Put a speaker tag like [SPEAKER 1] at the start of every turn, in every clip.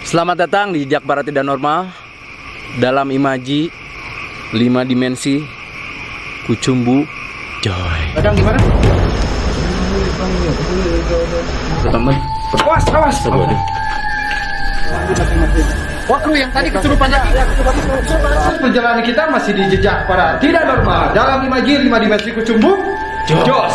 [SPEAKER 1] Selamat datang di Jejak Para Tidak Normal. Dalam imaji 5 dimensi Kucumbu Joy.
[SPEAKER 2] Kadang gimana?
[SPEAKER 1] Teman.
[SPEAKER 2] Awas. Wah, kru yang tadi kesurupan lagi. Perjalanan kita masih di Jejak Para Tidak Normal dalam imaji 5 dimensi Kucumbu Jos.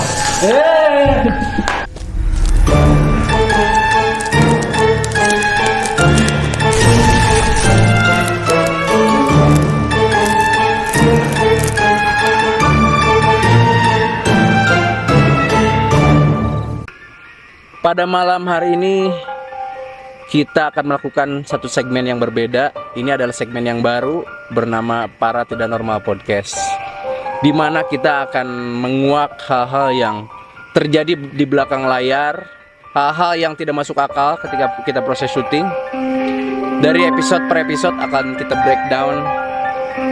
[SPEAKER 1] Pada malam hari ini kita akan melakukan satu segmen yang berbeda. Ini adalah segmen yang baru bernama Para Tidak Normal Podcast, di mana kita akan menguak hal-hal yang terjadi di belakang layar, hal-hal yang tidak masuk akal ketika kita proses syuting. Dari episode per episode akan kita breakdown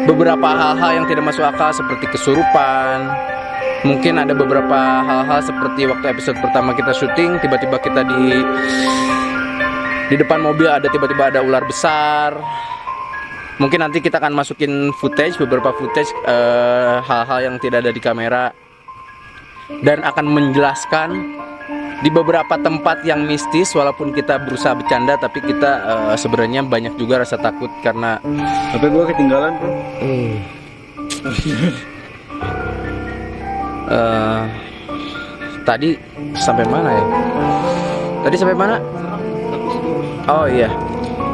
[SPEAKER 1] beberapa hal-hal yang tidak masuk akal seperti kesurupan. Mungkin ada beberapa hal-hal seperti waktu episode pertama kita syuting, tiba-tiba kita di depan mobil tiba-tiba ada ular besar. Mungkin nanti kita akan masukin beberapa footage hal-hal yang tidak ada di kamera, dan akan menjelaskan di beberapa tempat yang mistis. Walaupun kita berusaha bercanda, tapi kita sebenarnya banyak juga rasa takut karena
[SPEAKER 3] HP gua ketinggalan bro.
[SPEAKER 1] Tadi sampai mana ya? Tadi sampai mana? Oh iya,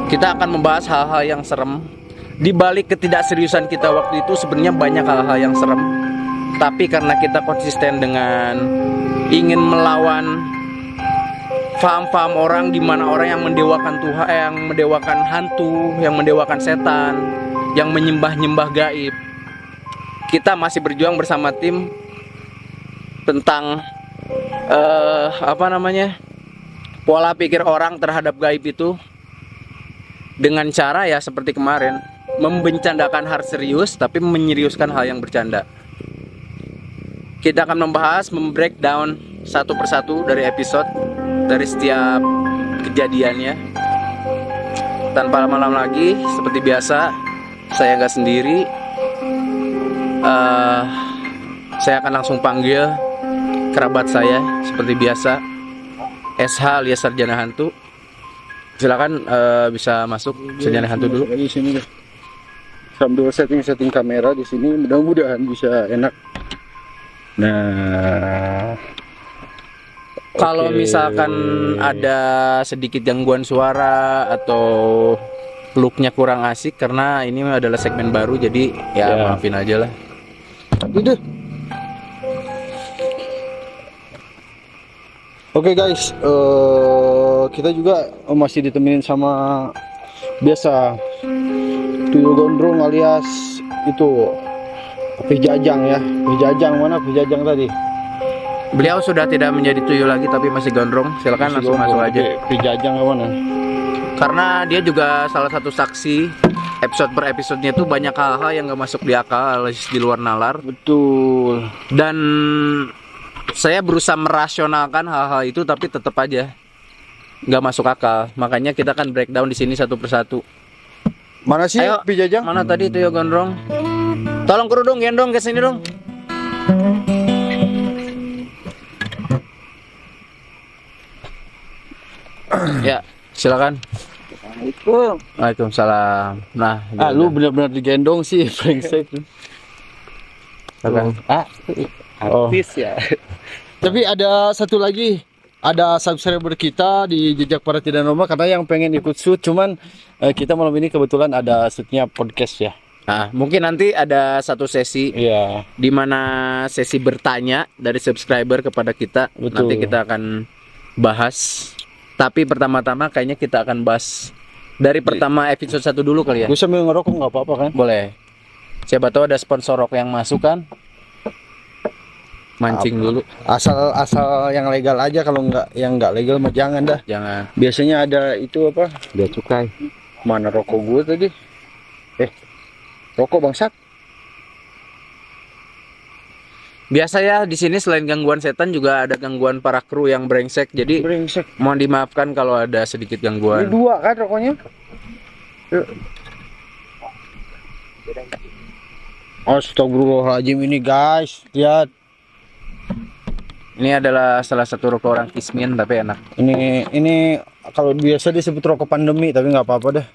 [SPEAKER 1] kita akan membahas hal-hal yang serem. Di balik ketidakseriusan kita waktu itu sebenarnya banyak hal-hal yang serem, tapi karena kita konsisten dengan ingin melawan paham-paham orang, di mana orang yang mendewakan Tuhan, yang mendewakan hantu, yang mendewakan setan, yang menyembah-nyembah gaib, kita masih berjuang bersama tim tentang pola pikir orang terhadap gaib itu, dengan cara ya seperti kemarin, membencandakan hal serius tapi menyeriuskan hal yang bercanda. Kita akan membahas, membreakdown satu persatu dari episode, dari setiap kejadiannya. Tanpa lama-lama lagi, seperti biasa, saya nggak sendiri. Saya akan langsung panggil kerabat saya seperti biasa, SH alias Sarjana Hantu. Silakan bisa masuk Sarjana Hantu dulu.
[SPEAKER 3] Di sini deh. Sambil setting kamera di sini, mudah-mudahan bisa enak. Nah,
[SPEAKER 1] Kalau
[SPEAKER 3] oke.
[SPEAKER 1] misalkan ada sedikit gangguan suara atau looknya kurang asik, karena ini adalah segmen baru, jadi ya maafin aja lah.
[SPEAKER 3] Udah. Oke guys, kita juga masih ditemenin sama biasa tuyul gondrong alias itu Pijajang ya. Pijajang mana Pijajang tadi?
[SPEAKER 1] Beliau sudah tidak menjadi tuyul lagi tapi masih gondrong. Silakan langsung masuk aja.
[SPEAKER 3] Pijajang mana?
[SPEAKER 1] Karena dia juga salah satu saksi. Episode per episodenya tuh banyak hal-hal yang gak masuk di akal alias di luar nalar.
[SPEAKER 3] Betul.
[SPEAKER 1] Dan saya berusaha merasionalkan hal-hal itu, tapi tetap aja nggak masuk akal. Makanya kita akan breakdown di sini satu persatu.
[SPEAKER 3] Mana sih
[SPEAKER 1] Ayo,
[SPEAKER 3] Pijajang?
[SPEAKER 1] mana tadi tuh ya gondrong? Tolong kerudung gendong ke sini dong. Ya, silakan.
[SPEAKER 3] Assalamualaikum.
[SPEAKER 1] Waalaikumsalam. Nah,
[SPEAKER 3] Lu benar-benar digendong sih, brengsek.
[SPEAKER 1] silakan.
[SPEAKER 3] Artis ya. Tapi ada satu lagi, ada subscriber kita di Jejak Para Tidak Normal karena yang pengen ikut shoot, cuman kita malam ini kebetulan ada shootnya podcast ya.
[SPEAKER 1] Nah, mungkin nanti ada satu sesi
[SPEAKER 3] Iya.
[SPEAKER 1] di mana sesi bertanya dari subscriber kepada kita.
[SPEAKER 3] Betul.
[SPEAKER 1] Nanti kita akan bahas. Tapi pertama-tama kayaknya kita akan bahas dari pertama episode 1 dulu kali ya.
[SPEAKER 3] Gue sambil ngerokok nggak apa-apa kan?
[SPEAKER 1] Boleh. Siapa tahu ada sponsor rokok yang masuk kan? Mancing dulu.
[SPEAKER 3] Asal yang legal aja, kalau yang nggak legal mah jangan dah.
[SPEAKER 1] Jangan.
[SPEAKER 3] Biasanya ada itu apa? Bea cukai. Mana rokok gue tadi? Rokok bangsat.
[SPEAKER 1] Biasa ya di sini selain gangguan setan juga ada gangguan para kru yang brengsek. Jadi
[SPEAKER 3] Brengsek.
[SPEAKER 1] mohon dimaafkan kalau ada sedikit
[SPEAKER 3] Ini
[SPEAKER 1] gangguan.
[SPEAKER 3] 2 kan rokoknya? Yuk. Astagfirullahaladzim ini guys, lihat.
[SPEAKER 1] Ini adalah salah satu rokok orang Kismin tapi enak.
[SPEAKER 3] Ini kalau biasa disebut rokok pandemi tapi nggak apa-apa deh.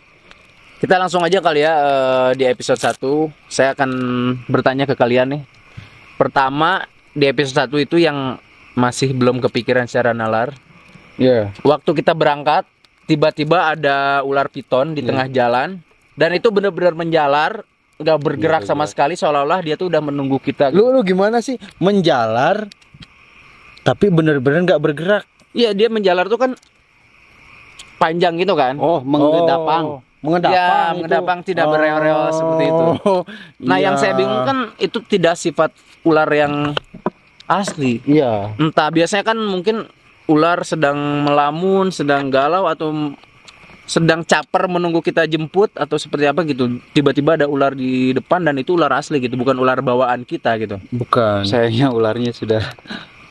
[SPEAKER 1] Kita langsung aja kali ya di episode 1. Saya akan bertanya ke kalian nih. Pertama, di episode 1 itu yang masih belum kepikiran secara nalar.
[SPEAKER 3] Iya.
[SPEAKER 1] Waktu kita berangkat, tiba-tiba ada ular piton di tengah jalan. Dan itu benar-benar menjalar, nggak bergerak sama sekali, seolah-olah dia tuh udah menunggu kita.
[SPEAKER 3] Lu gimana sih menjalar tapi bener-bener nggak bergerak?
[SPEAKER 1] Iya, dia menjalar tuh kan panjang gitu kan.
[SPEAKER 3] Oh, mengedapang.
[SPEAKER 1] Ya,
[SPEAKER 3] itu.
[SPEAKER 1] mengedapang tidak bereol-reol seperti itu. Nah, yang
[SPEAKER 3] iya.
[SPEAKER 1] saya bingung kan itu tidak sifat ular yang asli.
[SPEAKER 3] Iya.
[SPEAKER 1] Entah, biasanya kan mungkin ular sedang melamun, sedang galau atau sedang caper menunggu kita jemput atau seperti apa gitu. Tiba-tiba ada ular di depan dan itu ular asli gitu, bukan ular bawaan kita gitu.
[SPEAKER 3] Bukan.
[SPEAKER 4] Sayangnya ularnya sudah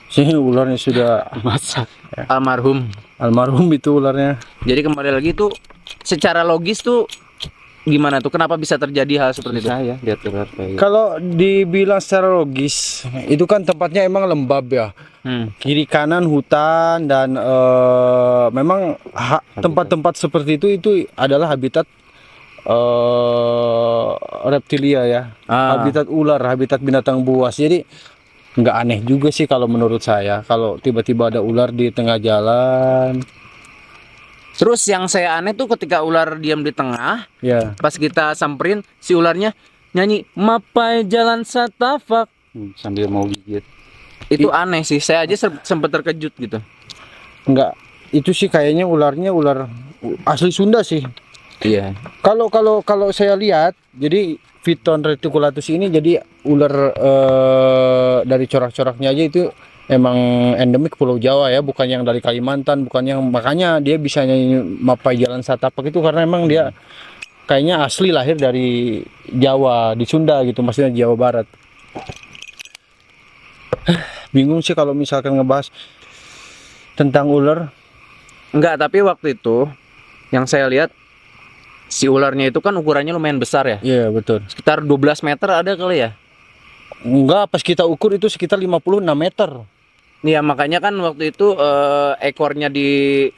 [SPEAKER 3] Sih ularnya sudah
[SPEAKER 4] masak.
[SPEAKER 1] Almarhum.
[SPEAKER 3] almarhum itu ularnya.
[SPEAKER 1] Jadi kembali lagi tuh secara logis tuh gimana tuh? Kenapa bisa terjadi hal seperti itu?
[SPEAKER 4] Saya lihat ular kayak
[SPEAKER 3] Kalau dibilang secara logis, itu kan tempatnya emang lembab ya. Kiri kanan hutan dan memang tempat-tempat seperti itu adalah habitat reptilia ya. Habitat ular, habitat binatang buas. Jadi nggak aneh juga sih kalau menurut saya kalau tiba-tiba ada ular di tengah jalan.
[SPEAKER 1] Terus yang saya aneh tuh ketika ular diam di tengah,
[SPEAKER 3] Ya.
[SPEAKER 1] pas kita samperin si ularnya nyanyi Mapai Jalan Satapak.
[SPEAKER 4] sambil mau gigit.
[SPEAKER 1] Itu aneh sih. Saya aja sempat terkejut gitu.
[SPEAKER 3] Enggak, itu sih kayaknya ularnya ular asli Sunda sih.
[SPEAKER 1] Iya.
[SPEAKER 3] Kalau saya lihat, jadi Piton reticulatus ini jadi ular dari corak-coraknya aja itu emang endemik Pulau Jawa ya, bukan yang dari Kalimantan, bukan yang makanya dia bisa nyanyi Mapai Jalan Satapak itu karena emang dia kayaknya asli lahir dari Jawa, di Sunda gitu, maksudnya Jawa Barat. Bingung sih kalau misalkan ngebahas tentang ular.
[SPEAKER 1] Enggak, tapi waktu itu yang saya lihat si ularnya itu kan ukurannya lumayan besar ya.
[SPEAKER 3] Iya betul.
[SPEAKER 1] Sekitar 12 meter ada kali ya.
[SPEAKER 3] Enggak, pas kita ukur itu sekitar 56 meter.
[SPEAKER 1] Iya, makanya kan waktu itu ekornya di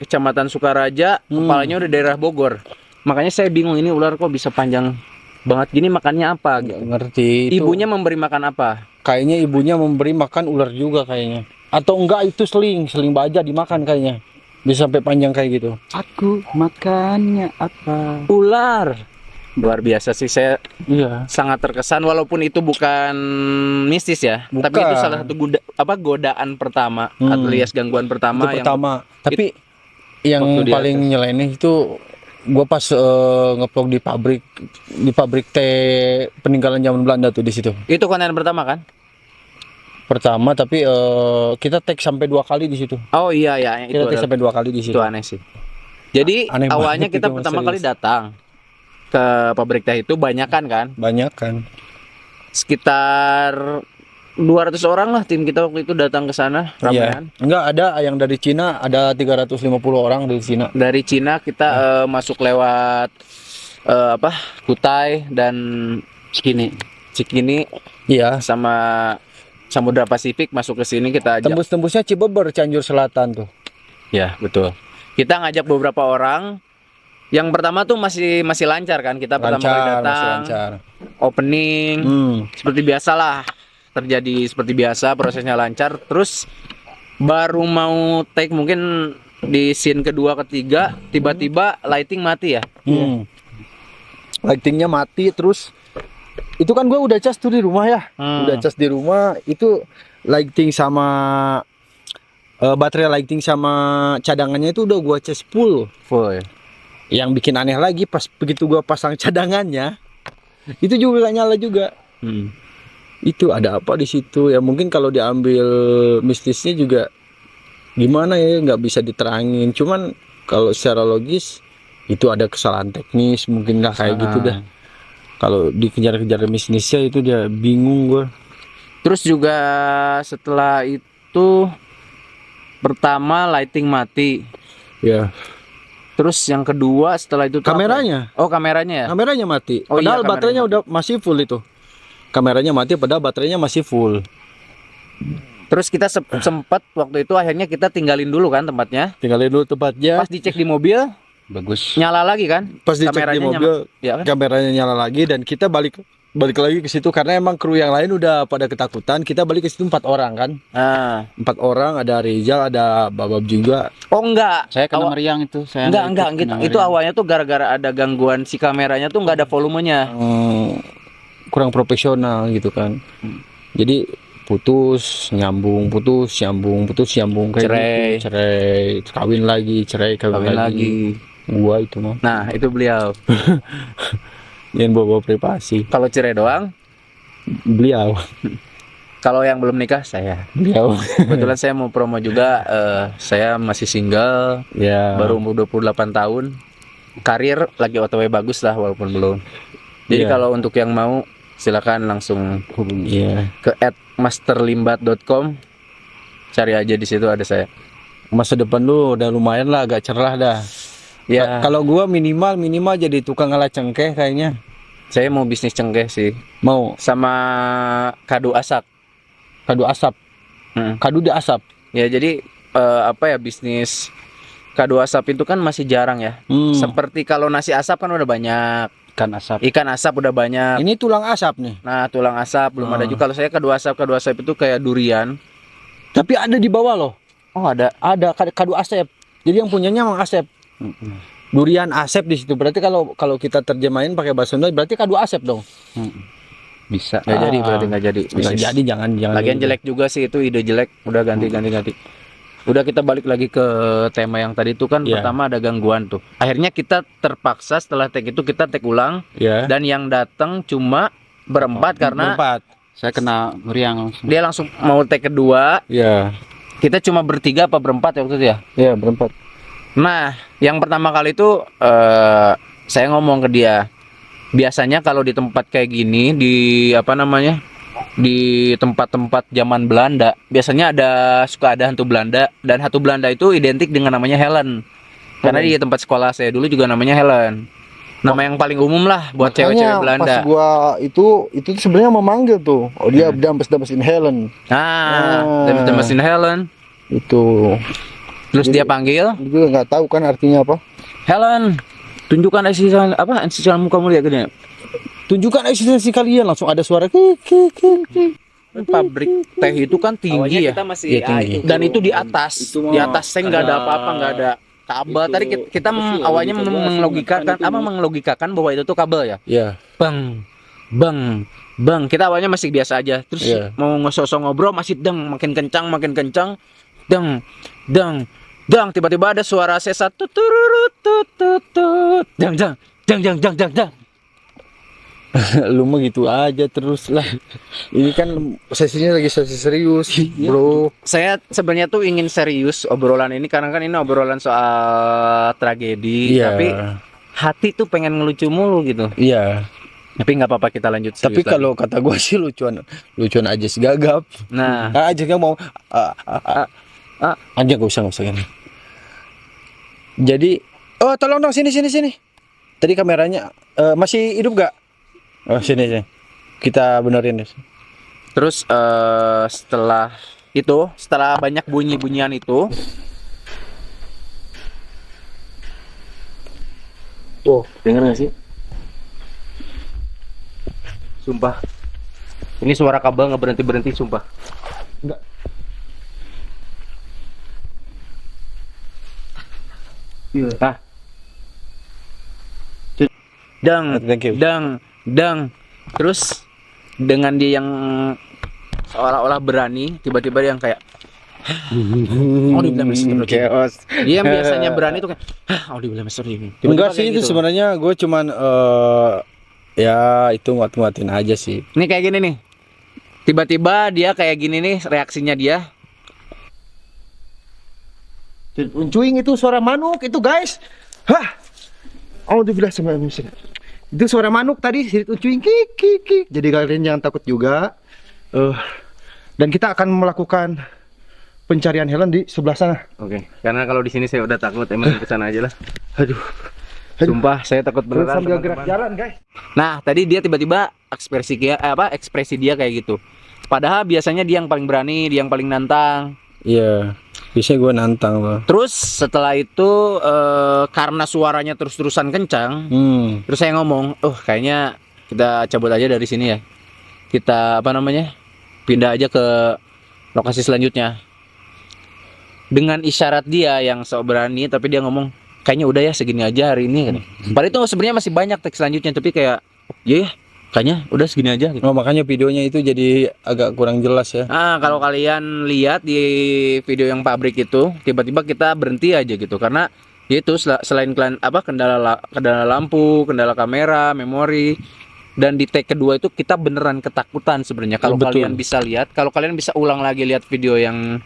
[SPEAKER 1] Kecamatan Sukaraja, kepalanya udah daerah Bogor. Makanya saya bingung ini ular kok bisa panjang banget gini, makannya apa
[SPEAKER 3] Nggak
[SPEAKER 1] gitu.
[SPEAKER 3] ngerti. Itu
[SPEAKER 1] Ibunya memberi makan apa?
[SPEAKER 3] kayaknya ibunya memberi makan ular juga kayaknya. Atau enggak itu seling baja dimakan kayaknya. Bisa sampai panjang kayak gitu.
[SPEAKER 4] Aku makannya apa?
[SPEAKER 1] Ular. Luar biasa sih, saya
[SPEAKER 3] Iya.
[SPEAKER 1] sangat terkesan walaupun itu bukan mistis ya.
[SPEAKER 3] Bukan.
[SPEAKER 1] Tapi itu salah satu godaan pertama alias gangguan pertama
[SPEAKER 3] Itu
[SPEAKER 1] yang
[SPEAKER 3] pertama. Tapi yang
[SPEAKER 1] waktu di
[SPEAKER 3] paling nyeleneh itu gua pas ngevlog di pabrik teh peninggalan zaman Belanda tuh di situ.
[SPEAKER 1] itu konten pertama kan?
[SPEAKER 3] Pertama tapi kita tag sampai 2 kali di situ.
[SPEAKER 1] Oh iya ya, itu
[SPEAKER 3] Kita tag
[SPEAKER 1] adalah-
[SPEAKER 3] sampai 2 kali di situ.
[SPEAKER 1] itu aneh sih. Jadi
[SPEAKER 3] Aneh
[SPEAKER 1] awalnya
[SPEAKER 3] banget
[SPEAKER 1] kita
[SPEAKER 3] itu,
[SPEAKER 1] pertama
[SPEAKER 3] serius.
[SPEAKER 1] kali datang ke pabrik teh itu banyakan kan?
[SPEAKER 3] Banyak kan.
[SPEAKER 1] Sekitar 200 orang lah tim kita waktu itu datang ke sana
[SPEAKER 3] Iya.
[SPEAKER 1] ramean.
[SPEAKER 3] Enggak ada yang dari Cina, ada 350 orang dari Cina.
[SPEAKER 1] Dari Cina kita masuk lewat Kutai dan Cikini
[SPEAKER 3] Iya.
[SPEAKER 1] sama Samudra Pasifik masuk ke sini kita ajak.
[SPEAKER 3] Tembus-tembusnya Cibeber, Cianjur Selatan tuh.
[SPEAKER 1] Ya, betul. Kita ngajak beberapa orang. Yang pertama tuh masih lancar kan, kita pertama kali
[SPEAKER 3] Lancar, masih
[SPEAKER 1] datang,
[SPEAKER 3] lancar.
[SPEAKER 1] opening, seperti biasa lah, terjadi seperti biasa, prosesnya lancar. Terus baru mau take mungkin di scene kedua ketiga, tiba-tiba lighting mati ya.
[SPEAKER 3] Lightingnya mati terus. Itu kan gue udah cas tuh di rumah ya. Udah cas di rumah itu lighting sama baterai lighting sama cadangannya itu udah gue cas full.
[SPEAKER 1] Full.
[SPEAKER 3] Yang bikin aneh lagi pas begitu gue pasang cadangannya itu juga gak nyala juga. Itu ada apa di situ ya, mungkin kalau diambil mistisnya juga gimana ya, nggak bisa diterangin. Cuman kalau secara logis itu ada kesalahan teknis mungkin lah kayak gitu dah. Kalau dikejar-kejar mistisnya itu dia bingung gue.
[SPEAKER 1] Terus juga setelah itu pertama lighting mati.
[SPEAKER 3] Ya.
[SPEAKER 1] Terus yang kedua setelah itu tuh apa ya?
[SPEAKER 3] Kameranya.
[SPEAKER 1] Oh, kameranya ya.
[SPEAKER 3] Kameranya mati.
[SPEAKER 1] Oh, iya,
[SPEAKER 3] Padahal
[SPEAKER 1] kameranya
[SPEAKER 3] baterainya
[SPEAKER 1] mati.
[SPEAKER 3] udah masih full itu. Kameranya mati padahal baterainya masih full.
[SPEAKER 1] Terus kita sempat waktu itu akhirnya kita tinggalin dulu kan tempatnya.
[SPEAKER 3] Tinggalin dulu tempatnya.
[SPEAKER 1] Pas dicek di mobil
[SPEAKER 4] Bagus.
[SPEAKER 1] nyala lagi kan?
[SPEAKER 3] Pas dicek di mobil,
[SPEAKER 1] ya kan?
[SPEAKER 3] kameranya nyala lagi dan kita balik lagi ke situ karena emang kru yang lain udah pada ketakutan. Kita balik ke situ 4 orang kan.
[SPEAKER 1] Ah.
[SPEAKER 3] 4 orang, ada Rizal, ada Babab juga.
[SPEAKER 1] Oh enggak.
[SPEAKER 4] Saya kena meriang itu. Saya
[SPEAKER 1] Enggak
[SPEAKER 4] ikut
[SPEAKER 1] gitu.
[SPEAKER 4] kena
[SPEAKER 1] Itu
[SPEAKER 4] meriang.
[SPEAKER 1] awalnya tuh gara-gara ada gangguan si kameranya tuh nggak ada volumenya.
[SPEAKER 3] Kurang profesional gitu kan. Jadi putus nyambung kayak
[SPEAKER 1] Cerai.
[SPEAKER 3] gitu. Cerai, kawin lagi,
[SPEAKER 1] Kawin lagi.
[SPEAKER 3] Gua itu mah
[SPEAKER 1] Nah, itu beliau.
[SPEAKER 3] yang bawa privasi.
[SPEAKER 1] Kalau cerai doang,
[SPEAKER 3] Beliau
[SPEAKER 1] kalau yang belum nikah saya. Kebetulan saya mau promo juga, saya masih single,
[SPEAKER 3] ya.
[SPEAKER 1] baru umur 28 tahun. Karir lagi OTW bagus lah walaupun belum. Jadi
[SPEAKER 3] Iya.
[SPEAKER 1] kalau untuk yang mau silakan langsung hubungi
[SPEAKER 3] Iya.
[SPEAKER 1] ke @masterlimbat.com. Cari aja di situ ada saya.
[SPEAKER 3] Masa depan lu udah lumayan lah, agak cerah dah.
[SPEAKER 1] Ya,
[SPEAKER 3] Kalau gua minimal jadi tukang ngalah cengkeh kayaknya.
[SPEAKER 1] saya mau bisnis cengkeh sih
[SPEAKER 3] Mau
[SPEAKER 1] sama kado asap.
[SPEAKER 3] kado asap. Kado di asap.
[SPEAKER 1] Ya, jadi apa ya, bisnis kado asap itu kan masih jarang ya. Seperti kalau nasi asap kan udah banyak,
[SPEAKER 4] Ikan asap.
[SPEAKER 1] ikan asap udah banyak.
[SPEAKER 3] Ini tulang asap nih.
[SPEAKER 1] Nah, tulang asap belum ada juga. Kalau saya kado asap itu kayak durian.
[SPEAKER 3] Tapi ada di bawah loh.
[SPEAKER 1] Oh, ada.
[SPEAKER 3] Ada kado asep. Jadi yang punyanya emang asep. Durian asep di situ. Berarti kalau kita terjemahin pakai bahasa Sunda berarti kado asep dong.
[SPEAKER 4] Bisa.
[SPEAKER 1] Nggak jadi, berarti nggak jadi.
[SPEAKER 3] Nggak
[SPEAKER 1] bisnis.
[SPEAKER 3] jadi, jangan.
[SPEAKER 1] Lagian jelek juga sih itu, ide jelek. Udah ganti. Udah, kita balik lagi ke tema yang tadi itu kan.
[SPEAKER 3] Iya.
[SPEAKER 1] Pertama ada gangguan tuh. Akhirnya kita terpaksa setelah take itu kita take ulang,
[SPEAKER 3] Ya.
[SPEAKER 1] dan yang datang cuma berempat karena
[SPEAKER 3] Berempat.
[SPEAKER 4] Saya kena meriang langsung.
[SPEAKER 1] dia langsung mau take kedua.
[SPEAKER 3] Ya.
[SPEAKER 1] Kita cuma bertiga apa berempat ya waktu itu ya.
[SPEAKER 3] Ya, berempat.
[SPEAKER 1] Nah, yang pertama kali itu saya ngomong ke dia, biasanya kalau di tempat kayak gini, di apa namanya, di tempat-tempat zaman Belanda, biasanya suka ada hantu Belanda, dan hantu Belanda itu identik dengan namanya Helen. Karena di tempat sekolah saya dulu juga namanya Helen. Nama yang paling umum lah buat cewek-cewek Belanda.
[SPEAKER 3] Pas gua itu tuh sebenarnya memanggil tuh. Oh, dia dampes-dampesin Helen.
[SPEAKER 1] Nah, mesin Helen.
[SPEAKER 3] Itu.
[SPEAKER 1] Terus dia panggil,
[SPEAKER 3] Dia juga nggak tahu kan artinya apa.
[SPEAKER 1] Helen, tunjukkan eksistensi kamu lihat gini.
[SPEAKER 3] Tunjukkan eksistensi kalian, langsung ada suara kik.
[SPEAKER 1] Pabrik teh itu kan tinggi ya.
[SPEAKER 3] Iya, tinggi.
[SPEAKER 1] Dan itu di atas,
[SPEAKER 4] Itu
[SPEAKER 1] di
[SPEAKER 4] mah
[SPEAKER 1] atas tank nggak ada apa-apa, nggak ada kabel. Tadi kita awalnya menglogikakan bahwa itu tuh kabel ya.
[SPEAKER 3] Iya.
[SPEAKER 1] Bang, kita awalnya masih biasa aja. Terus
[SPEAKER 3] Iya.
[SPEAKER 1] mau ngesosok ngobrol masih makin kencang, tiba-tiba ada suara sesat, tuturut, tututut, jang.
[SPEAKER 3] Lu mah gitu aja terus lah. Ini kan sesinya lagi sesi serius, bro.
[SPEAKER 1] Saya sebenarnya tuh ingin serius obrolan ini karena kan ini obrolan soal tragedi,
[SPEAKER 3] Iya.
[SPEAKER 1] tapi hati tuh pengen ngelucu mulu gitu.
[SPEAKER 3] Iya.
[SPEAKER 1] Tapi nggak apa-apa, kita lanjut serius
[SPEAKER 3] Tapi
[SPEAKER 1] lagi.
[SPEAKER 3] kalau kata gua sih lucuan aja segagap.
[SPEAKER 1] Nah,
[SPEAKER 3] Aja nggak mau. Aja nggak usah gini. Jadi, oh tolong dong sini. Tadi kameranya masih hidup gak? Oh sini. Kita benerin.
[SPEAKER 1] terus setelah banyak bunyi-bunyian itu,
[SPEAKER 3] Dengar gak sih?
[SPEAKER 1] sumpah, ini suara kabel nggak berhenti, sumpah.
[SPEAKER 3] Enggak.
[SPEAKER 1] Ah.
[SPEAKER 3] Thank you.
[SPEAKER 1] Dang. Terus dengan dia yang seolah-olah berani, tiba-tiba dia yang kayak
[SPEAKER 3] Chaos.
[SPEAKER 1] dia yang biasanya berani tuh kayak Tiba-tiba
[SPEAKER 3] Enggak
[SPEAKER 1] kayak
[SPEAKER 3] sih, itu
[SPEAKER 1] gitu.
[SPEAKER 3] sebenarnya gue cuman ya itu nguat-nguatin aja sih.
[SPEAKER 1] Ini kayak gini nih. Tiba-tiba dia kayak gini nih reaksinya dia.
[SPEAKER 3] Uncuing itu suara manuk itu guys. Hah. Alhamdulillah sama musik. Itu suara manuk tadi, sirit uncuing kik. Jadi kalian jangan takut juga. Dan kita akan melakukan pencarian Helen di sebelah sana.
[SPEAKER 1] Oke. Karena kalau di sini saya udah takut, emang ke sana aja lah.
[SPEAKER 3] Aduh.
[SPEAKER 1] Sumpah saya takut beneran.
[SPEAKER 3] Sambil
[SPEAKER 1] teman-teman.
[SPEAKER 3] gerak jalan, guys.
[SPEAKER 1] Nah, tadi dia tiba-tiba ekspresi dia kayak gitu. Padahal biasanya dia yang paling berani, dia yang paling nantang.
[SPEAKER 3] Iya. Biasanya gue nantang loh.
[SPEAKER 1] Terus setelah itu karena suaranya terus-terusan kencang, terus saya ngomong, kayaknya kita cabut aja dari sini ya. Kita pindah aja ke lokasi selanjutnya. Dengan isyarat dia yang sok berani, tapi dia ngomong, kayaknya udah ya segini aja hari ini. Padahal itu sebenarnya masih banyak teks selanjutnya, tapi kayak, kayaknya udah segini aja. Gitu.
[SPEAKER 3] Oh, makanya videonya itu jadi agak kurang jelas ya.
[SPEAKER 1] Kalau kalian lihat di video yang pabrik itu, tiba-tiba kita berhenti aja gitu, karena itu selain kendala lampu, kendala kamera, memori, dan di take kedua itu kita beneran ketakutan sebenarnya. Kalau kalian bisa lihat, kalau kalian bisa ulang lagi lihat video yang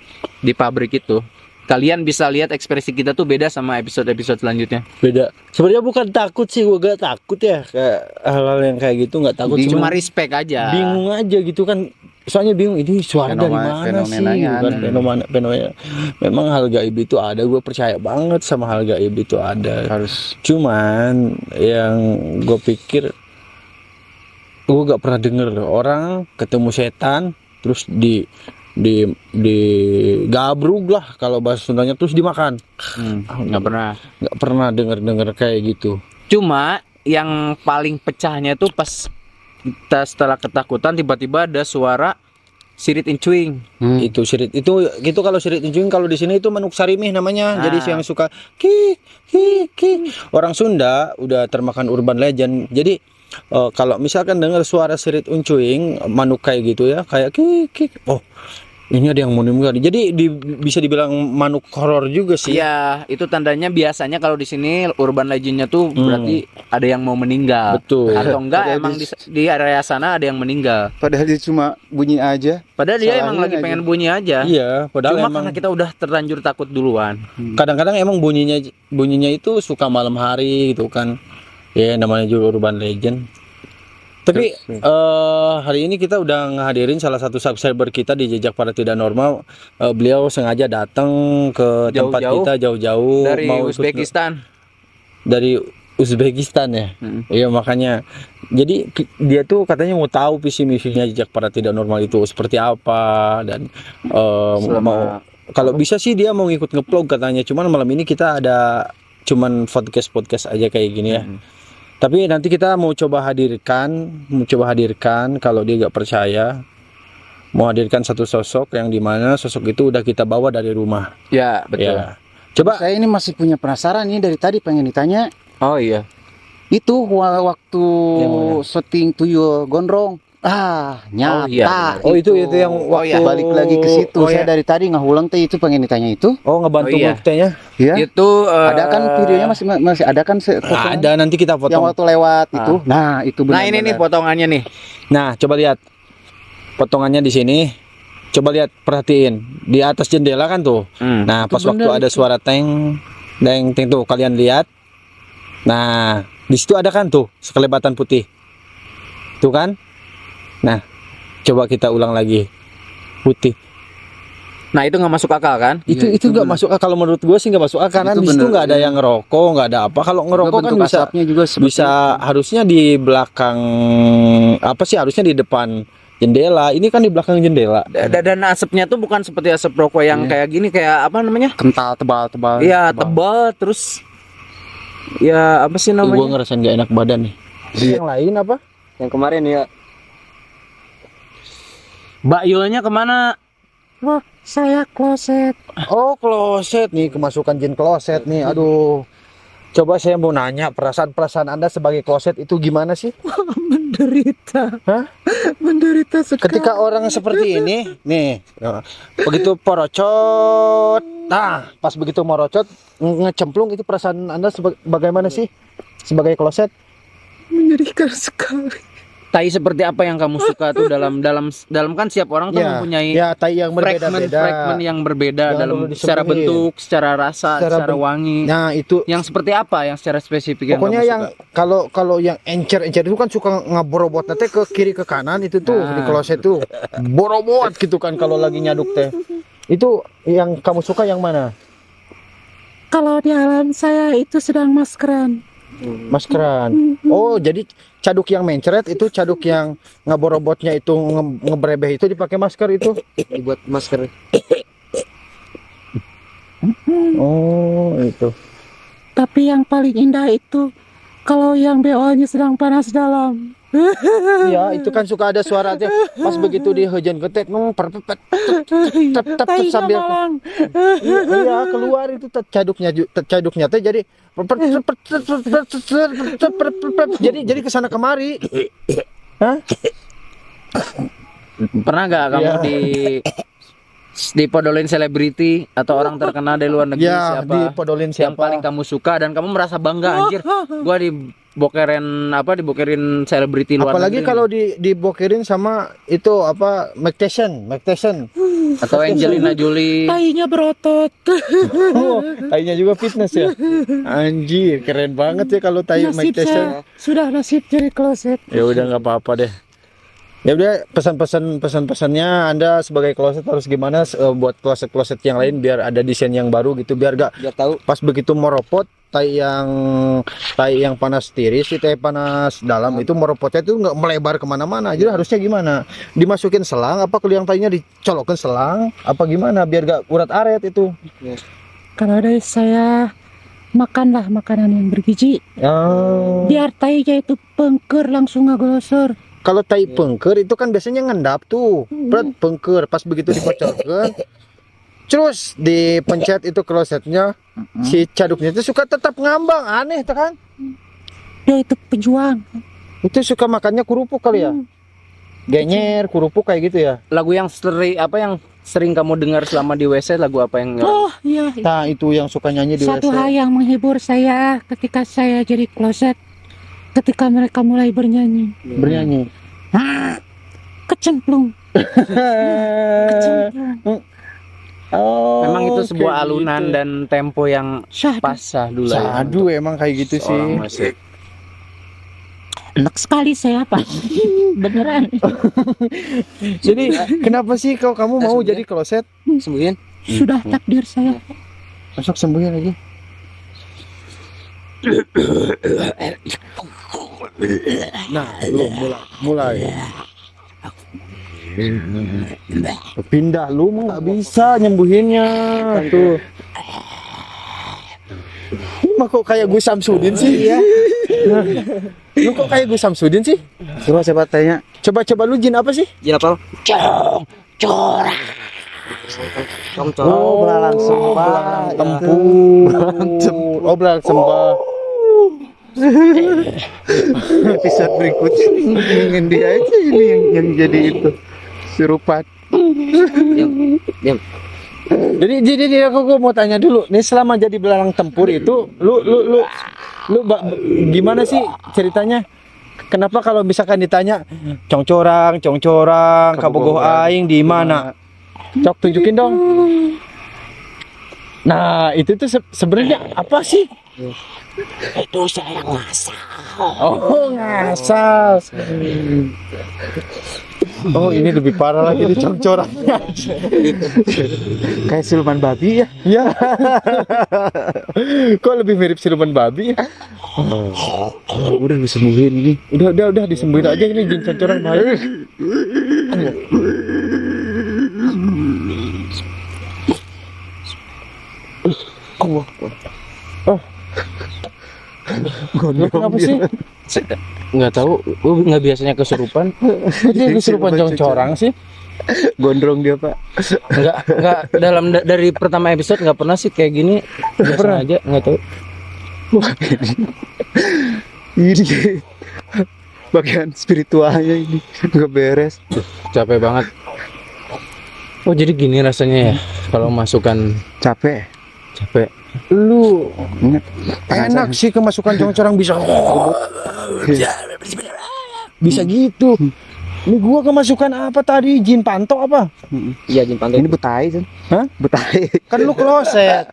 [SPEAKER 1] di pabrik itu, kalian bisa lihat ekspresi kita tuh beda sama episode-episode selanjutnya.
[SPEAKER 3] Beda. Sebenarnya bukan takut sih, gue gak takut ya kayak hal-hal yang kayak gitu, nggak takut.
[SPEAKER 1] Cuma respect aja.
[SPEAKER 3] Bingung aja gitu kan. Soalnya bingung ini suara dari mana sih? Bukan fenomena. Memang hal gaib itu ada, gue percaya banget sama hal gaib itu ada.
[SPEAKER 4] Harus.
[SPEAKER 3] Cuman yang gue pikir, gue gak pernah denger orang ketemu setan terus di gabrug lah kalau bahasa Sundanya, terus dimakan. Nggak pernah denger kayak gitu.
[SPEAKER 1] Cuma yang paling pecahnya tuh pas kita setelah ketakutan tiba-tiba ada suara sirit incuing.
[SPEAKER 3] Itu sirit itu kalau sirit incuing kalau di sini itu manuk sarimih namanya. Jadi yang suka ki. Orang Sunda udah termakan urban legend. Jadi kalau misalkan dengar suara sirit uncuing manuk kayak gitu ya, kayak ki, ini ada yang mau meninggal. Jadi bisa dibilang manuk horor juga sih.
[SPEAKER 1] Iya, itu tandanya biasanya kalau di sini urban legendnya tuh berarti ada yang mau meninggal.
[SPEAKER 3] Betul.
[SPEAKER 1] Atau enggak emang di area sana ada yang meninggal.
[SPEAKER 4] Padahal dia cuma bunyi aja.
[SPEAKER 1] Padahal dia emang lagi pengen bunyi aja.
[SPEAKER 3] Iya, padahal
[SPEAKER 1] cuma
[SPEAKER 3] emang
[SPEAKER 1] karena kita udah terlanjur takut duluan.
[SPEAKER 3] Kadang-kadang emang bunyinya itu suka malam hari gitu kan. Ya namanya juga urban legend. Tapi hari ini kita udah ngehadirin salah satu subscriber kita di Jejak Para Tidak Normal. Beliau sengaja datang ke tempat kita jauh-jauh
[SPEAKER 1] dari
[SPEAKER 3] mau
[SPEAKER 1] Uzbekistan.
[SPEAKER 3] Dari Uzbekistan ya. Iya makanya. Jadi dia tuh katanya mau tahu visi misinya Jejak Para Tidak Normal itu seperti apa dan mau kalau bisa sih dia mau ngikut nge-vlog katanya. Cuman malam ini kita ada cuman podcast aja kayak gini ya. Tapi nanti kita mau coba hadirkan kalau dia gak percaya, mau hadirkan satu sosok yang dimana sosok itu udah kita bawa dari rumah.
[SPEAKER 1] Ya betul.
[SPEAKER 3] Ya. Coba
[SPEAKER 4] Saya ini masih punya penasaran nih dari tadi pengen ditanya.
[SPEAKER 1] Oh iya.
[SPEAKER 4] Itu waktu syuting Tuyul Gondrong. Nyata.
[SPEAKER 1] Oh, iya,
[SPEAKER 3] itu yang waktu
[SPEAKER 4] balik lagi ke situ. Saya dari tadi ngulang teh itu pengen ditanya itu.
[SPEAKER 3] Ngebantu buktinya.
[SPEAKER 4] Iya.
[SPEAKER 1] Itu
[SPEAKER 4] Ada kan videonya masih ada kan
[SPEAKER 3] Ada, nanti kita potong.
[SPEAKER 4] yang waktu lewat itu. Nah, itu benar.
[SPEAKER 1] Nah, ini nih potongannya nih.
[SPEAKER 3] Nah, coba lihat potongannya di sini. Coba lihat, perhatiin di atas jendela kan tuh. Nah, pas waktu ada suara teng tuh kalian lihat. Nah, di situ ada kan tuh sekelebatan putih. Tuh kan? Nah, coba kita ulang lagi. Putih.
[SPEAKER 1] Nah, itu nggak masuk akal kan?
[SPEAKER 3] Itu nggak masuk akal. Kalau menurut gue sih nggak masuk akal. Karena di situ nggak ada yang ngerokok, nggak ada apa. Kalau ngerokok kan bisa harusnya di belakang harusnya di depan jendela. Ini kan di belakang jendela.
[SPEAKER 1] Dan asapnya tuh bukan seperti asap rokok yang kayak gini, kayak apa namanya?
[SPEAKER 4] Kental, tebal.
[SPEAKER 1] Iya, tebal terus. Ya apa sih namanya?
[SPEAKER 3] Gue ngerasain gak enak badan nih. Yang lain apa?
[SPEAKER 1] Yang kemarin ya. Mbak Yulnya kemana?
[SPEAKER 3] Wah, saya kloset. Oh, kloset nih, kemasukan jin kloset nih. Aduh. Coba saya mau nanya, perasaan Anda sebagai kloset itu gimana sih?
[SPEAKER 1] Menderita.
[SPEAKER 3] Hah?
[SPEAKER 1] Menderita sekali.
[SPEAKER 3] Ketika orang seperti ini, nih, begitu porocot. Nah, pas begitu morocot, ngecemplung, itu perasaan Anda bagaimana sih sebagai kloset?
[SPEAKER 1] Menyedihkan sekali. tai seperti apa yang kamu suka tuh dalam kan setiap orang tuh mempunyai
[SPEAKER 3] ya tai yang berbeda-beda.
[SPEAKER 1] fragmen yang berbeda
[SPEAKER 3] Jangan
[SPEAKER 1] dalam
[SPEAKER 3] dulu
[SPEAKER 1] secara
[SPEAKER 3] disembunyiin.
[SPEAKER 1] bentuk, secara rasa, secara wangi.
[SPEAKER 3] Nah, itu
[SPEAKER 1] Yang seperti apa yang secara spesifik
[SPEAKER 3] pokoknya
[SPEAKER 1] yang
[SPEAKER 3] yang
[SPEAKER 1] kamu suka?
[SPEAKER 3] kalau yang encer itu kan suka ngeborobot nanti ke kiri ke kanan itu tuh
[SPEAKER 1] Nah.
[SPEAKER 3] di kloset tuh borobot gitu kan kalau lagi nyaduk teh. Itu yang kamu suka yang mana?
[SPEAKER 5] Kalau di alam saya itu sedang maskeran.
[SPEAKER 3] Maskeran. Oh, jadi caduk yang mencret itu caduk yang ngeborobotnya itu ngebrebeh itu dipakai masker itu.
[SPEAKER 4] Dibuat masker.
[SPEAKER 3] Oh, itu.
[SPEAKER 5] Tapi yang paling indah itu kalau yang BO-nya sedang panas dalam.
[SPEAKER 3] Iya, itu kan suka ada suaranya pas begitu di hujan ketek
[SPEAKER 5] Tainya
[SPEAKER 3] sambil
[SPEAKER 5] malang.
[SPEAKER 3] iya keluar itu caduknya teh jadi jadi kesana kemari. Hah?
[SPEAKER 1] Pernah nggak kamu
[SPEAKER 3] Iya.
[SPEAKER 1] dipodolin selebriti atau orang terkenal dari luar negeri
[SPEAKER 3] Ya,
[SPEAKER 1] siapa
[SPEAKER 3] dipodolin
[SPEAKER 1] yang
[SPEAKER 3] siapa?
[SPEAKER 1] paling kamu suka dan kamu merasa bangga anjir gua dibokerin selebriti luar
[SPEAKER 3] Apalagi
[SPEAKER 1] negeri
[SPEAKER 3] kalau dibokerin sama itu apa Mike Tyson.
[SPEAKER 1] atau Angelina Jolie.
[SPEAKER 5] Tainya berotot.
[SPEAKER 3] Oh, tainya juga fitness ya. Anjir, keren banget ya kalau tai Mike
[SPEAKER 5] Nasib
[SPEAKER 3] Tyson.
[SPEAKER 5] saya sudah nasib jadi kloset.
[SPEAKER 3] Ya udah nggak apa-apa deh. Ya udah pesan-pesannya Anda sebagai kloset harus gimana buat kloset yang lain biar ada desain yang baru gitu biar
[SPEAKER 4] tahu.
[SPEAKER 3] pas begitu meropot tai yang panas tiris si tai panas dalam itu meropotnya itu nggak melebar kemana-mana. Jadi harusnya gimana? Dimasukin selang apa yang tainya dicolokin selang apa gimana biar gak urat aret itu?
[SPEAKER 5] Kalau dari saya makanlah makanan yang bergizi.
[SPEAKER 3] Oh.
[SPEAKER 5] Biar tainya itu pengker langsung ngegosor.
[SPEAKER 3] Kalau tai pengker itu kan biasanya ngendap tuh, berat pengker. Pas begitu dipocorkan, terus dipencet itu klosetnya, si caduknya itu suka tetap ngambang, aneh tuh kan?
[SPEAKER 5] Dia itu pejuang.
[SPEAKER 3] Itu suka makannya kerupuk kali ya? Genyer, kerupuk kayak gitu ya?
[SPEAKER 1] Lagu yang sering kamu dengar selama di WC lagu apa yang
[SPEAKER 5] Oh iya.
[SPEAKER 3] Nah itu yang suka nyanyi di
[SPEAKER 5] Satu
[SPEAKER 3] WC.
[SPEAKER 5] hal yang menghibur saya ketika saya jadi kloset, ketika mereka mulai bernyanyi.
[SPEAKER 3] Bernyanyi.
[SPEAKER 5] Kecemplung. Kecemplung.
[SPEAKER 3] Oh,
[SPEAKER 1] memang itu sebuah
[SPEAKER 3] kayak
[SPEAKER 1] alunan
[SPEAKER 3] gitu.
[SPEAKER 1] dan tempo yang
[SPEAKER 5] Syahdu.
[SPEAKER 1] pas dulu ya
[SPEAKER 3] Sadu emang kayak gitu sih.
[SPEAKER 1] seorang musik.
[SPEAKER 5] Enak sekali saya Pak. Beneran.
[SPEAKER 3] Jadi kenapa sih kalau kamu mau jadi kloset?
[SPEAKER 4] Sembuhin.
[SPEAKER 5] Sudah takdir saya.
[SPEAKER 3] Masuk sembuhin lagi. Nah, lu mulai. Pindah lu mah nggak bisa nyembuhinnya tuh. Mah kok kayak Gus Samsudin sih? Iya. Lu kok kayak Gus Samsudin sih?
[SPEAKER 4] Coba siapa tanya?
[SPEAKER 3] Coba lu jin apa sih?
[SPEAKER 4] Jin apa?
[SPEAKER 3] Oh, belalang sembah, tempur. Oh, belalang sembah. Episode berikutnya ingin dia aja ini yang jadi itu serupat. Jadi aku mau tanya dulu, nih selama jadi belalang tempur itu, lu gimana sih ceritanya? Kenapa kalau misalkan ditanya congcorang, kabogoh aing di mana? Cok tunjukin dong. Nah, itu tuh sebenarnya apa sih?
[SPEAKER 5] Itu saya ngasal.
[SPEAKER 3] Oh, ngasal. Oh, ini lebih parah lagi di congcorangnya. Kayak siluman babi ya? Ya. Kok lebih mirip siluman babi ya? Udah disembuhin ini. Udah disembuhin aja ini jin congcorang bahaya. Oh. Kenapa sih?
[SPEAKER 1] Nggak tahu, gue nggak biasanya kesurupan.
[SPEAKER 3] Dia kesurupan congcorang sih.
[SPEAKER 4] Gondrong dia Pak.
[SPEAKER 1] Nggak dari pertama episode nggak pernah sih kayak gini. Nggak pernah aja, nggak tahu.
[SPEAKER 4] Ini bagian spiritualnya ini nggak beres.
[SPEAKER 1] Capek banget. Oh jadi gini rasanya ya kalau masukkan
[SPEAKER 4] Capek.
[SPEAKER 3] Lu enak sih kemasukan congcorang bisa. Bisa gitu. Ini gua kemasukan apa tadi? Jin pantok apa?
[SPEAKER 4] Iya jin pantai. Ini betai kan?
[SPEAKER 3] Hah?
[SPEAKER 4] Betai.
[SPEAKER 3] Kan lu kloset.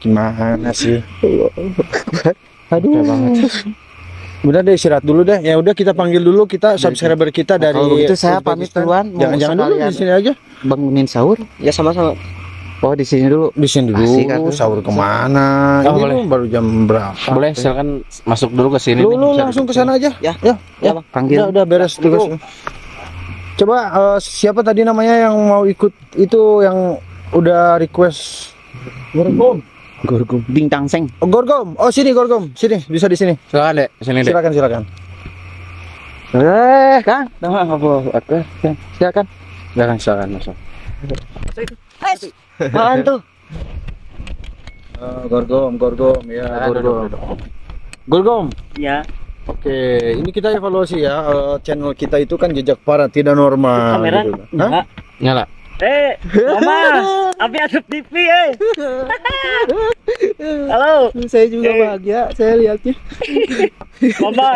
[SPEAKER 3] Gimana sih? Aduh. Banget. Udah deh istirahat dulu deh. Ya udah kita panggil dulu kita subscriber kita dari.
[SPEAKER 4] Kalau begitu saya pamit duluan.
[SPEAKER 3] Jangan dulu di sini aja.
[SPEAKER 4] Bangunin sahur. Ya sama-sama. Oh di sini dulu.
[SPEAKER 3] Di sini dulu.
[SPEAKER 4] Asik, atuh.
[SPEAKER 3] Sahur kemana?
[SPEAKER 1] Oh,
[SPEAKER 3] Ini
[SPEAKER 1] boleh.
[SPEAKER 3] lu baru jam berapa?
[SPEAKER 1] Boleh silakan masuk dulu ke sini.
[SPEAKER 3] Lu
[SPEAKER 1] nih. Bisa
[SPEAKER 3] langsung ke
[SPEAKER 1] duduk.
[SPEAKER 3] sana aja.
[SPEAKER 4] Ya.
[SPEAKER 3] Ya.
[SPEAKER 4] Bang. Panggil.
[SPEAKER 3] Udah beres tugas. Coba siapa tadi namanya yang mau ikut itu yang udah request? Gorgom.
[SPEAKER 4] Bintang seng.
[SPEAKER 3] Oh, Gorgom. Oh sini Gorgom. Sini bisa di sini.
[SPEAKER 1] Silakan deh, sini deh.
[SPEAKER 3] Silakan.
[SPEAKER 4] Kang, apa? Silakan.
[SPEAKER 1] Silakan masuk.
[SPEAKER 4] Apaan tuh?
[SPEAKER 3] Gorgom ya Gorgom.
[SPEAKER 4] Ya.
[SPEAKER 3] Oke, ini kita evaluasi ya channel kita itu kan jejak para tidak normal.
[SPEAKER 4] Kamera?
[SPEAKER 3] Gitu. Hah?
[SPEAKER 1] Nyala.
[SPEAKER 4] Mama, Abi asup TV, Halo.
[SPEAKER 3] Saya juga bahagia, saya lihatnya.
[SPEAKER 4] Mama,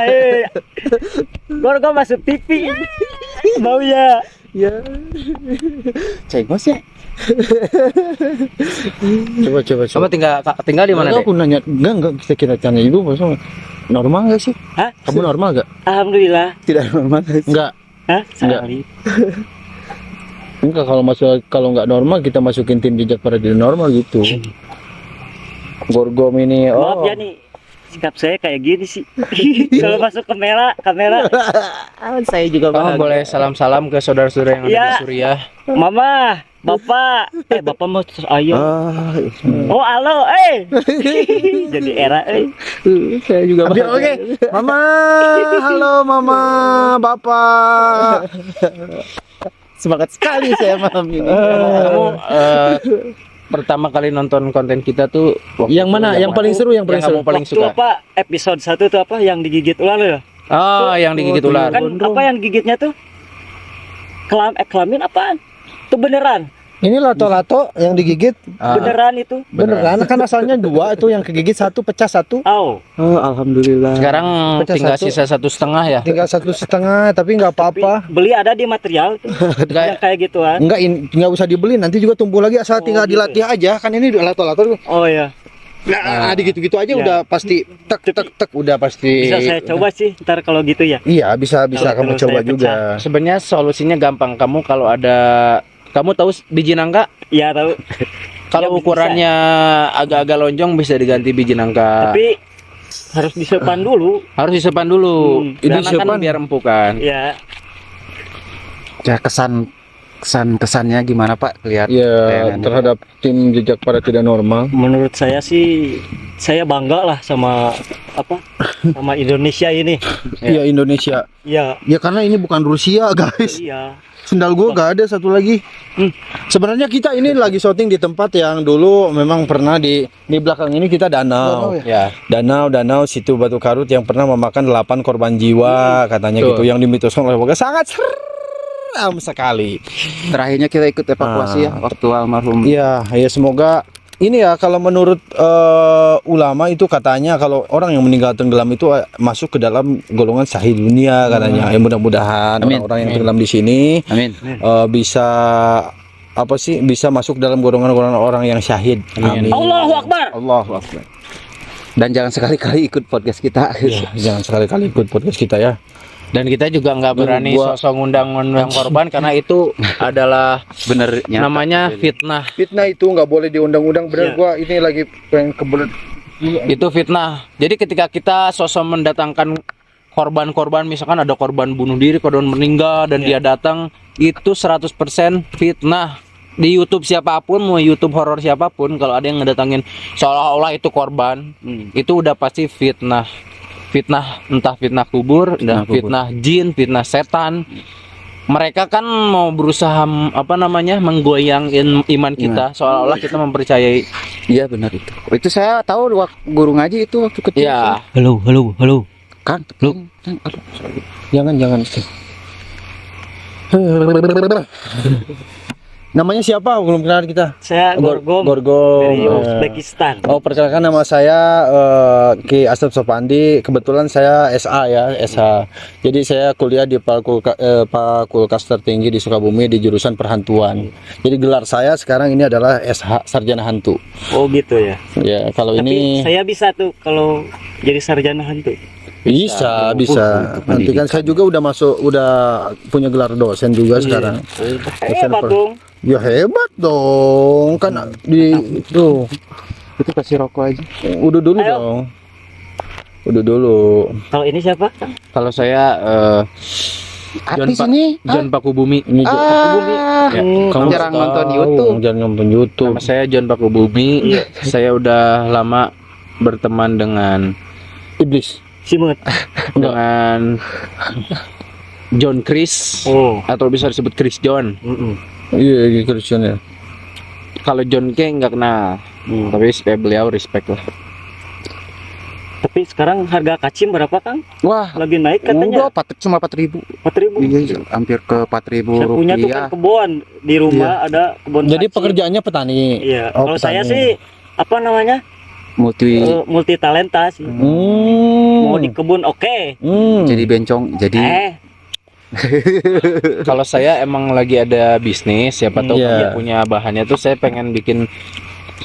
[SPEAKER 4] Gorgom masuk TV. Mau ya?
[SPEAKER 3] Ya.
[SPEAKER 4] Cengos ya?
[SPEAKER 3] Coba.
[SPEAKER 1] Kamu tinggal di mana, Dek?
[SPEAKER 3] Aku nanya, enggak kita tanya dulu, Mas. Normal enggak sih?
[SPEAKER 4] Hah?
[SPEAKER 3] Kamu normal enggak?
[SPEAKER 4] Alhamdulillah.
[SPEAKER 3] Tidak normal. Enggak.
[SPEAKER 4] Hah?
[SPEAKER 3] Enggak.
[SPEAKER 4] Sekali.
[SPEAKER 3] Enggak kalau enggak normal kita masukin tim jejak para tidak normal gitu. Gorgom ini
[SPEAKER 4] Maaf ya nih, sikap saya kayak gini sih. Kalau masuk kamera. Saya juga
[SPEAKER 1] Kamu boleh salam-salam ke saudara-saudara yang ada
[SPEAKER 4] Ya.
[SPEAKER 1] di Suriah.
[SPEAKER 4] Mama, Bapak. Bapak mau terus ayo. Oh, halo, Jadi era,
[SPEAKER 3] Saya juga Oke. Mama, halo Mama, Bapak.
[SPEAKER 4] Semangat sekali saya malam ini.
[SPEAKER 1] Kamu pertama kali nonton konten kita tuh
[SPEAKER 3] Yang mana? Yang paling seru, yang paling seru.
[SPEAKER 1] kamu paling
[SPEAKER 4] Waktu
[SPEAKER 1] suka?
[SPEAKER 4] apa? Episode 1 tuh apa? Yang digigit ular ya?
[SPEAKER 1] Oh, yang digigit ular.
[SPEAKER 4] Kan apa yang gigitnya tuh? Kelamin apaan? Itu beneran.
[SPEAKER 3] Ini lato-lato yang digigit
[SPEAKER 1] Ah,
[SPEAKER 4] Beneran itu.
[SPEAKER 3] beneran kan asalnya 2 itu yang kegigit 1 pecah 1.
[SPEAKER 4] Oh,
[SPEAKER 3] Alhamdulillah.
[SPEAKER 1] sekarang
[SPEAKER 3] Pecah
[SPEAKER 1] tinggal
[SPEAKER 3] satu.
[SPEAKER 1] sisa 1,5 ya.
[SPEAKER 3] Tinggal 1,5 tapi nggak apa-apa.
[SPEAKER 4] beli ada di material tuh. Yang kayak gituan.
[SPEAKER 3] Nggak usah dibeli, nanti juga tumbuh lagi asal tinggal
[SPEAKER 4] gitu
[SPEAKER 3] dilatih aja. Kan ini lato-lato.
[SPEAKER 4] Oh ya.
[SPEAKER 3] Nah, gitu-gitu aja
[SPEAKER 4] Ya.
[SPEAKER 3] udah pasti tek udah pasti.
[SPEAKER 4] Bisa saya coba sih ntar kalau gitu ya.
[SPEAKER 3] Iya, bisa kamu
[SPEAKER 4] Kalau
[SPEAKER 3] coba
[SPEAKER 4] saya
[SPEAKER 3] juga.
[SPEAKER 1] Sebenarnya solusinya gampang. Kamu kalau ada, kamu tahu biji nangka?
[SPEAKER 4] Iya tahu.
[SPEAKER 1] Kalau
[SPEAKER 4] Ya,
[SPEAKER 1] ukurannya agak-agak lonjong bisa diganti biji nangka.
[SPEAKER 4] Tapi harus disepan dulu.
[SPEAKER 1] Harus disepan dulu.
[SPEAKER 3] Ini
[SPEAKER 1] Karena kan
[SPEAKER 3] disepan.
[SPEAKER 1] biar empuk kan.
[SPEAKER 4] Ya.
[SPEAKER 2] Ya kesannya gimana Pak? Lihat
[SPEAKER 3] Ya,
[SPEAKER 2] tayangan.
[SPEAKER 3] terhadap tim jejak para tidak normal.
[SPEAKER 4] Menurut saya sih saya bangga lah sama sama Indonesia ini.
[SPEAKER 3] Iya, Indonesia.
[SPEAKER 4] Iya.
[SPEAKER 3] Ya karena ini bukan Rusia, guys.
[SPEAKER 4] Iya.
[SPEAKER 3] Sendal gua gak ada satu lagi. Sebenarnya kita ini lagi syuting di tempat yang dulu memang pernah di belakang ini kita danau.
[SPEAKER 1] Ya.
[SPEAKER 3] Danau situ Batu Karut yang pernah memakan 8 korban jiwa katanya
[SPEAKER 1] Betul.
[SPEAKER 3] gitu yang dimitoskan oleh warga sangat seram sekali.
[SPEAKER 2] Terakhirnya kita ikut evakuasi ya waktu almarhum.
[SPEAKER 3] Iya, ya semoga ini ya kalau menurut ulama itu katanya kalau orang yang meninggal tenggelam itu masuk ke dalam golongan syahid dunia katanya. Ya mudah-mudahan
[SPEAKER 2] Amin.
[SPEAKER 3] orang-orang yang tenggelam di sini
[SPEAKER 2] Amin.
[SPEAKER 3] bisa bisa masuk dalam golongan-golongan orang yang syahid.
[SPEAKER 1] Amin.
[SPEAKER 3] Amin.
[SPEAKER 4] Allahu Akbar.
[SPEAKER 3] Allahu Akbar.
[SPEAKER 2] Dan jangan sekali-kali ikut podcast kita.
[SPEAKER 3] Ya, jangan sekali-kali ikut podcast kita ya.
[SPEAKER 1] Dan kita juga nggak berani
[SPEAKER 3] Gua-
[SPEAKER 1] sosok ngundang korban karena itu adalah
[SPEAKER 2] Bener nyata.
[SPEAKER 1] namanya fitnah.
[SPEAKER 3] Fitnah itu nggak boleh diundang-undang. Benar
[SPEAKER 4] Iya.
[SPEAKER 3] gua ini lagi pengen kebelet.
[SPEAKER 1] Itu fitnah. Jadi ketika kita sosok mendatangkan korban-korban, misalkan ada korban bunuh diri, korban meninggal dan dia datang, itu 100% fitnah. Di YouTube siapapun, mau YouTube horor siapapun, kalau ada yang ngedatangin seolah-olah itu korban, itu udah pasti fitnah. Fitnah, entah fitnah kubur, dan fitnah jin, fitnah setan. Mereka kan mau berusaha menggoyangin iman kita, seolah-olah kita mempercayai.
[SPEAKER 2] Iya benar itu. Itu saya tahu guru ngaji itu waktu kecil.
[SPEAKER 1] Ya,
[SPEAKER 4] Halo.
[SPEAKER 2] Kang,
[SPEAKER 4] Lu.
[SPEAKER 3] Jangan. Namanya siapa? Belum kenal kita.
[SPEAKER 4] Saya Gorgom
[SPEAKER 3] Gorgom.
[SPEAKER 4] dari Uzbekistan.
[SPEAKER 3] Oh, perkenalkan nama saya Ki Asep Sopandi. Kebetulan saya SA ya, SH. Jadi saya kuliah di Fakultas Tertinggi di Sukabumi di jurusan Perhantuan. Jadi gelar saya sekarang ini adalah SH, Sarjana Hantu.
[SPEAKER 4] Oh gitu ya.
[SPEAKER 3] Ya, kalau
[SPEAKER 4] Tapi
[SPEAKER 3] ini
[SPEAKER 4] saya bisa tuh kalau jadi sarjana hantu.
[SPEAKER 3] bisa. Nanti kan saya juga udah punya gelar dosen juga sekarang.
[SPEAKER 4] Hebat dong.
[SPEAKER 3] Ya hebat dong, kan di itu.
[SPEAKER 1] Itu kasih rokok aja.
[SPEAKER 3] Udah dulu
[SPEAKER 4] Ayo.
[SPEAKER 3] dong. Udah dulu.
[SPEAKER 4] Kalau ini siapa?
[SPEAKER 1] Kalau saya
[SPEAKER 3] Artis ini?
[SPEAKER 1] John Pakubumi.
[SPEAKER 3] Ini
[SPEAKER 1] Ya,
[SPEAKER 3] kamu
[SPEAKER 1] jarang
[SPEAKER 3] tahu,
[SPEAKER 1] nonton YouTube.
[SPEAKER 3] Jangan nonton YouTube.
[SPEAKER 1] Nama saya John Pakubumi. Saya udah lama berteman dengan
[SPEAKER 3] Iblis.
[SPEAKER 4] Simut.
[SPEAKER 1] dengan John Chris
[SPEAKER 4] Oh.
[SPEAKER 1] atau bisa disebut Chris John.
[SPEAKER 3] Iya, Christian ya.
[SPEAKER 1] Kalau John K nggak kenal, tapi beliau respect lah.
[SPEAKER 4] Tapi sekarang harga kacim berapa Kang?
[SPEAKER 6] Wah,
[SPEAKER 4] Lagi naik katanya.
[SPEAKER 6] cuma 4.000.
[SPEAKER 4] 4.000.
[SPEAKER 6] Iya, hampir ke 4.000
[SPEAKER 4] Saya punya tuh kan
[SPEAKER 6] rupiah.
[SPEAKER 4] kebun di rumah ada kebun.
[SPEAKER 3] Jadi
[SPEAKER 4] kacim.
[SPEAKER 3] pekerjaannya petani.
[SPEAKER 4] Iya.
[SPEAKER 3] Oh,
[SPEAKER 4] Kalau saya
[SPEAKER 3] petani.
[SPEAKER 4] sih apa namanya?
[SPEAKER 6] Multi
[SPEAKER 4] Multi talenta sih. Mau di kebun oke.
[SPEAKER 6] jadi bencong, jadi
[SPEAKER 1] Kalau saya emang lagi ada bisnis, siapa tahu
[SPEAKER 3] Iya.
[SPEAKER 1] kamu punya bahannya tuh saya pengen bikin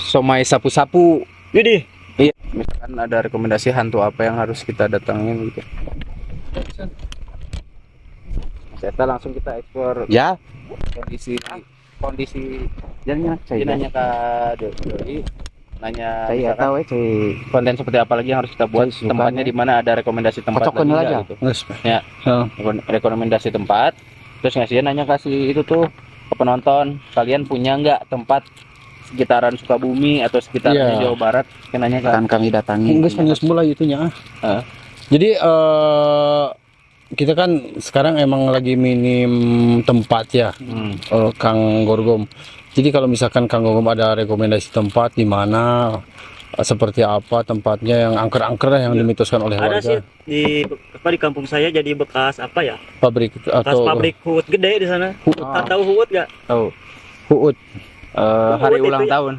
[SPEAKER 1] somai sapu-sapu.
[SPEAKER 4] Widih.
[SPEAKER 1] Iya, misalkan ada rekomendasi hantu apa yang harus kita datangin gitu. Kita langsung kita eksplor
[SPEAKER 6] ya
[SPEAKER 1] kondisi
[SPEAKER 6] jangan
[SPEAKER 1] Dia nanya ke Doi, nanya
[SPEAKER 6] saya
[SPEAKER 1] misalkan
[SPEAKER 6] tahu
[SPEAKER 1] konten seperti apa lagi yang harus kita buat,
[SPEAKER 6] Suka
[SPEAKER 1] tempatnya di mana, ada rekomendasi tempat
[SPEAKER 6] Kocokin
[SPEAKER 1] lagi
[SPEAKER 6] aja.
[SPEAKER 1] nggak gitu.
[SPEAKER 3] Nges.
[SPEAKER 1] Ya,
[SPEAKER 3] Oh.
[SPEAKER 1] rekomendasi tempat. Terus ngasih nanya kasih itu tuh ke penonton, kalian punya nggak tempat sekitaran Sukabumi atau sekitaran
[SPEAKER 3] Iya.
[SPEAKER 1] Jawa Barat? Nanya kan.
[SPEAKER 6] akan kami datangi.
[SPEAKER 3] Nges mulai itunya. Jadi kita kan sekarang emang lagi minim tempat ya, Kang Gorgom. Jadi kalau misalkan Kang Gorgom ada rekomendasi tempat di mana seperti apa tempatnya yang angker-angker lah yang dimitoskan oleh
[SPEAKER 4] Ada sih
[SPEAKER 3] warga,
[SPEAKER 4] di kampung saya jadi bekas apa ya?
[SPEAKER 3] pabrik
[SPEAKER 4] Bekas
[SPEAKER 3] atau
[SPEAKER 4] pabrik huut gede di sana. Tahu huut gak?
[SPEAKER 1] Tahu.
[SPEAKER 3] huut.
[SPEAKER 1] Hari
[SPEAKER 4] itu
[SPEAKER 1] ulang
[SPEAKER 4] ya?
[SPEAKER 1] tahun.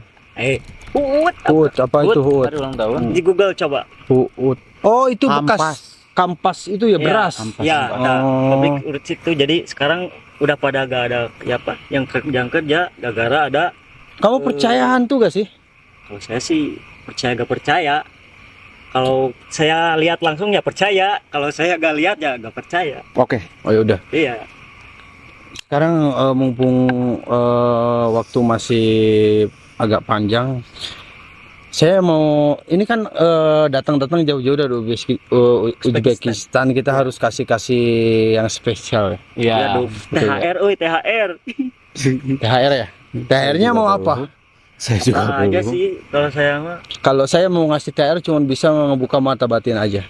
[SPEAKER 4] Huut.
[SPEAKER 3] Huut apa itu huut?
[SPEAKER 1] Hari ulang tahun.
[SPEAKER 4] Di Google coba.
[SPEAKER 3] Huut. Oh, itu
[SPEAKER 6] Kampas.
[SPEAKER 3] bekas kampas itu ya,
[SPEAKER 4] Iya.
[SPEAKER 3] beras.
[SPEAKER 4] Ya, ada
[SPEAKER 3] Oh.
[SPEAKER 4] pabrik urut situ. Jadi sekarang udah pada gak ada ya apa yang kerja gara-gara ada.
[SPEAKER 3] Kamu percaya hantu gak sih?
[SPEAKER 4] Kalau saya sih percaya gak percaya. Kalau saya lihat langsung ya percaya. Kalau saya gak lihat ya gak percaya.
[SPEAKER 6] Oke.
[SPEAKER 3] Oh ya udah.
[SPEAKER 4] Iya.
[SPEAKER 3] Sekarang mumpung waktu masih agak panjang, saya mau ini kan datang-datang jauh-jauh dari Uzbekistan, kita harus kasih yang spesial.
[SPEAKER 1] Iya.
[SPEAKER 4] Aduh, THR, THR.
[SPEAKER 3] THR ya? THR-nya mau apa?
[SPEAKER 6] Saya juga
[SPEAKER 4] Nah, aja sih kalau saya mah.
[SPEAKER 3] Kalau saya mau ngasih THR cuma bisa ngebuka mata batin aja.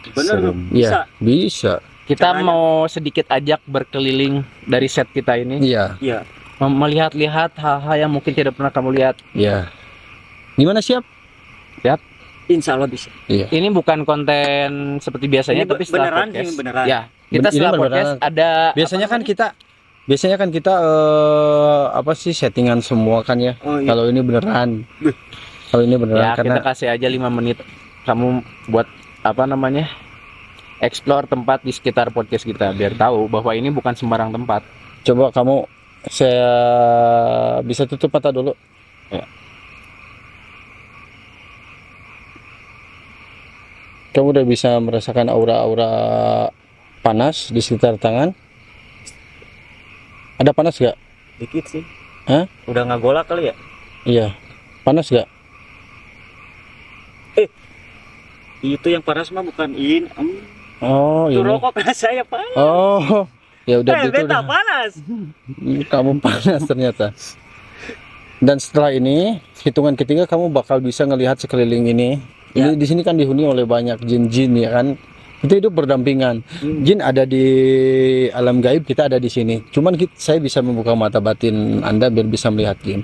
[SPEAKER 4] Bener tuh.
[SPEAKER 3] Iya, bisa.
[SPEAKER 1] Kita
[SPEAKER 4] Caranya.
[SPEAKER 1] mau sedikit ajak berkeliling dari set kita ini,
[SPEAKER 3] Iya,
[SPEAKER 4] Iya.
[SPEAKER 1] melihat-lihat hal-hal yang mungkin tidak pernah kamu lihat.
[SPEAKER 3] iya. Gimana, siap?
[SPEAKER 4] Insya Allah bisa.
[SPEAKER 3] Iya.
[SPEAKER 1] Ini bukan konten seperti biasanya,
[SPEAKER 4] Ini
[SPEAKER 1] tapi setelah
[SPEAKER 4] beneran
[SPEAKER 1] podcast.
[SPEAKER 4] sih, beneran.
[SPEAKER 1] Ya, kita
[SPEAKER 3] Ini
[SPEAKER 1] setelah
[SPEAKER 3] beneran.
[SPEAKER 1] podcast ada
[SPEAKER 3] Biasanya
[SPEAKER 1] apa
[SPEAKER 3] kan
[SPEAKER 1] namanya?
[SPEAKER 3] kita apa sih settingan semua kan ya.
[SPEAKER 4] Oh, iya.
[SPEAKER 3] Kalau ini beneran. Kalau ini beneran
[SPEAKER 1] Ya,
[SPEAKER 3] karena
[SPEAKER 1] kita kasih aja 5 menit kamu buat apa namanya? Explore tempat di sekitar podcast kita biar tahu bahwa ini bukan sembarang tempat.
[SPEAKER 3] coba kamu saya bisa tutup mata dulu.
[SPEAKER 1] Ya.
[SPEAKER 3] Kamu udah bisa merasakan aura-aura panas di sekitar tangan? Ada panas gak?
[SPEAKER 4] Dikit sih.
[SPEAKER 3] Hah?
[SPEAKER 4] Udah nggak golak kali ya?
[SPEAKER 3] Iya. Panas gak?
[SPEAKER 4] Itu yang panas mah bukan in.
[SPEAKER 3] Oh,
[SPEAKER 4] Itu
[SPEAKER 3] ini.
[SPEAKER 4] rokok kena saya panas.
[SPEAKER 3] Oh, ya udah gitu
[SPEAKER 4] Beta
[SPEAKER 3] udah.
[SPEAKER 4] panas.
[SPEAKER 3] Kamu panas ternyata. Dan setelah ini, hitungan ketiga kamu bakal bisa ngelihat sekeliling ini. Ini di sini kan dihuni oleh banyak jin-jin ya kan. Kita hidup berdampingan. Jin ada di alam gaib, kita ada di sini. Cuman saya bisa membuka mata batin Anda biar bisa melihat jin.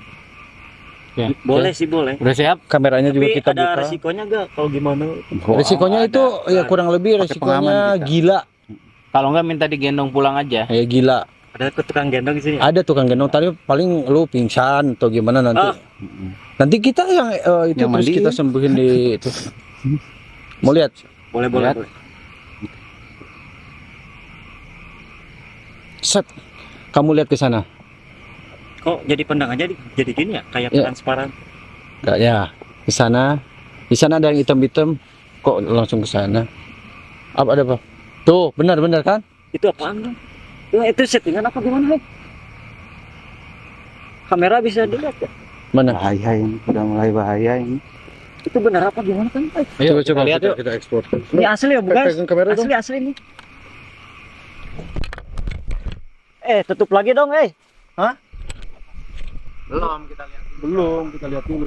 [SPEAKER 1] Ya.
[SPEAKER 4] Boleh sih boleh.
[SPEAKER 1] Udah siap?
[SPEAKER 3] Kameranya juga
[SPEAKER 4] Tapi
[SPEAKER 3] kita
[SPEAKER 4] ada
[SPEAKER 3] buka.
[SPEAKER 4] resikonya gak kalau gimana?
[SPEAKER 3] Resikonya itu ya kurang lebih
[SPEAKER 6] Pakai
[SPEAKER 3] resikonya
[SPEAKER 6] pengaman kita.
[SPEAKER 3] gila.
[SPEAKER 1] Kalau nggak minta digendong pulang aja.
[SPEAKER 3] Ya gila.
[SPEAKER 4] Ada tukang gendong di sini.
[SPEAKER 3] Ada tukang gendong tadi, paling lu pingsan atau gimana nanti.
[SPEAKER 4] Oh.
[SPEAKER 3] Nanti kita yang itu
[SPEAKER 6] Yang
[SPEAKER 3] terus
[SPEAKER 6] mandiin.
[SPEAKER 3] kita sembuhin di itu. Mau lihat?
[SPEAKER 4] Boleh, boleh,
[SPEAKER 6] Lihat.
[SPEAKER 4] boleh.
[SPEAKER 3] Set. Kamu lihat ke sana.
[SPEAKER 4] Kok jadi pandangannya jadi gini ya? Kayak
[SPEAKER 3] Ya.
[SPEAKER 4] transparan.
[SPEAKER 3] Enggak ya. Ke sana. Di sana ada yang hitam-hitam. Kok langsung ke sana? Ada apa? Tuh, benar-benar kan?
[SPEAKER 4] Itu apaan dong? Itu settingan apa gimana? Hei? Kamera bisa dilihat ya?
[SPEAKER 3] Mana?
[SPEAKER 6] Bahaya ini, udah mulai bahaya ini.
[SPEAKER 4] Itu benar apa gimana kan? Hei?
[SPEAKER 3] Ayo, coba
[SPEAKER 1] lihat yuk.
[SPEAKER 3] kita ekspor.
[SPEAKER 4] Ini asli ya, guys?
[SPEAKER 3] Pegang kamera dong.
[SPEAKER 4] Asli nih. Tutup lagi dong,
[SPEAKER 1] Belum kita lihat.
[SPEAKER 3] Belum, kita lihat dulu.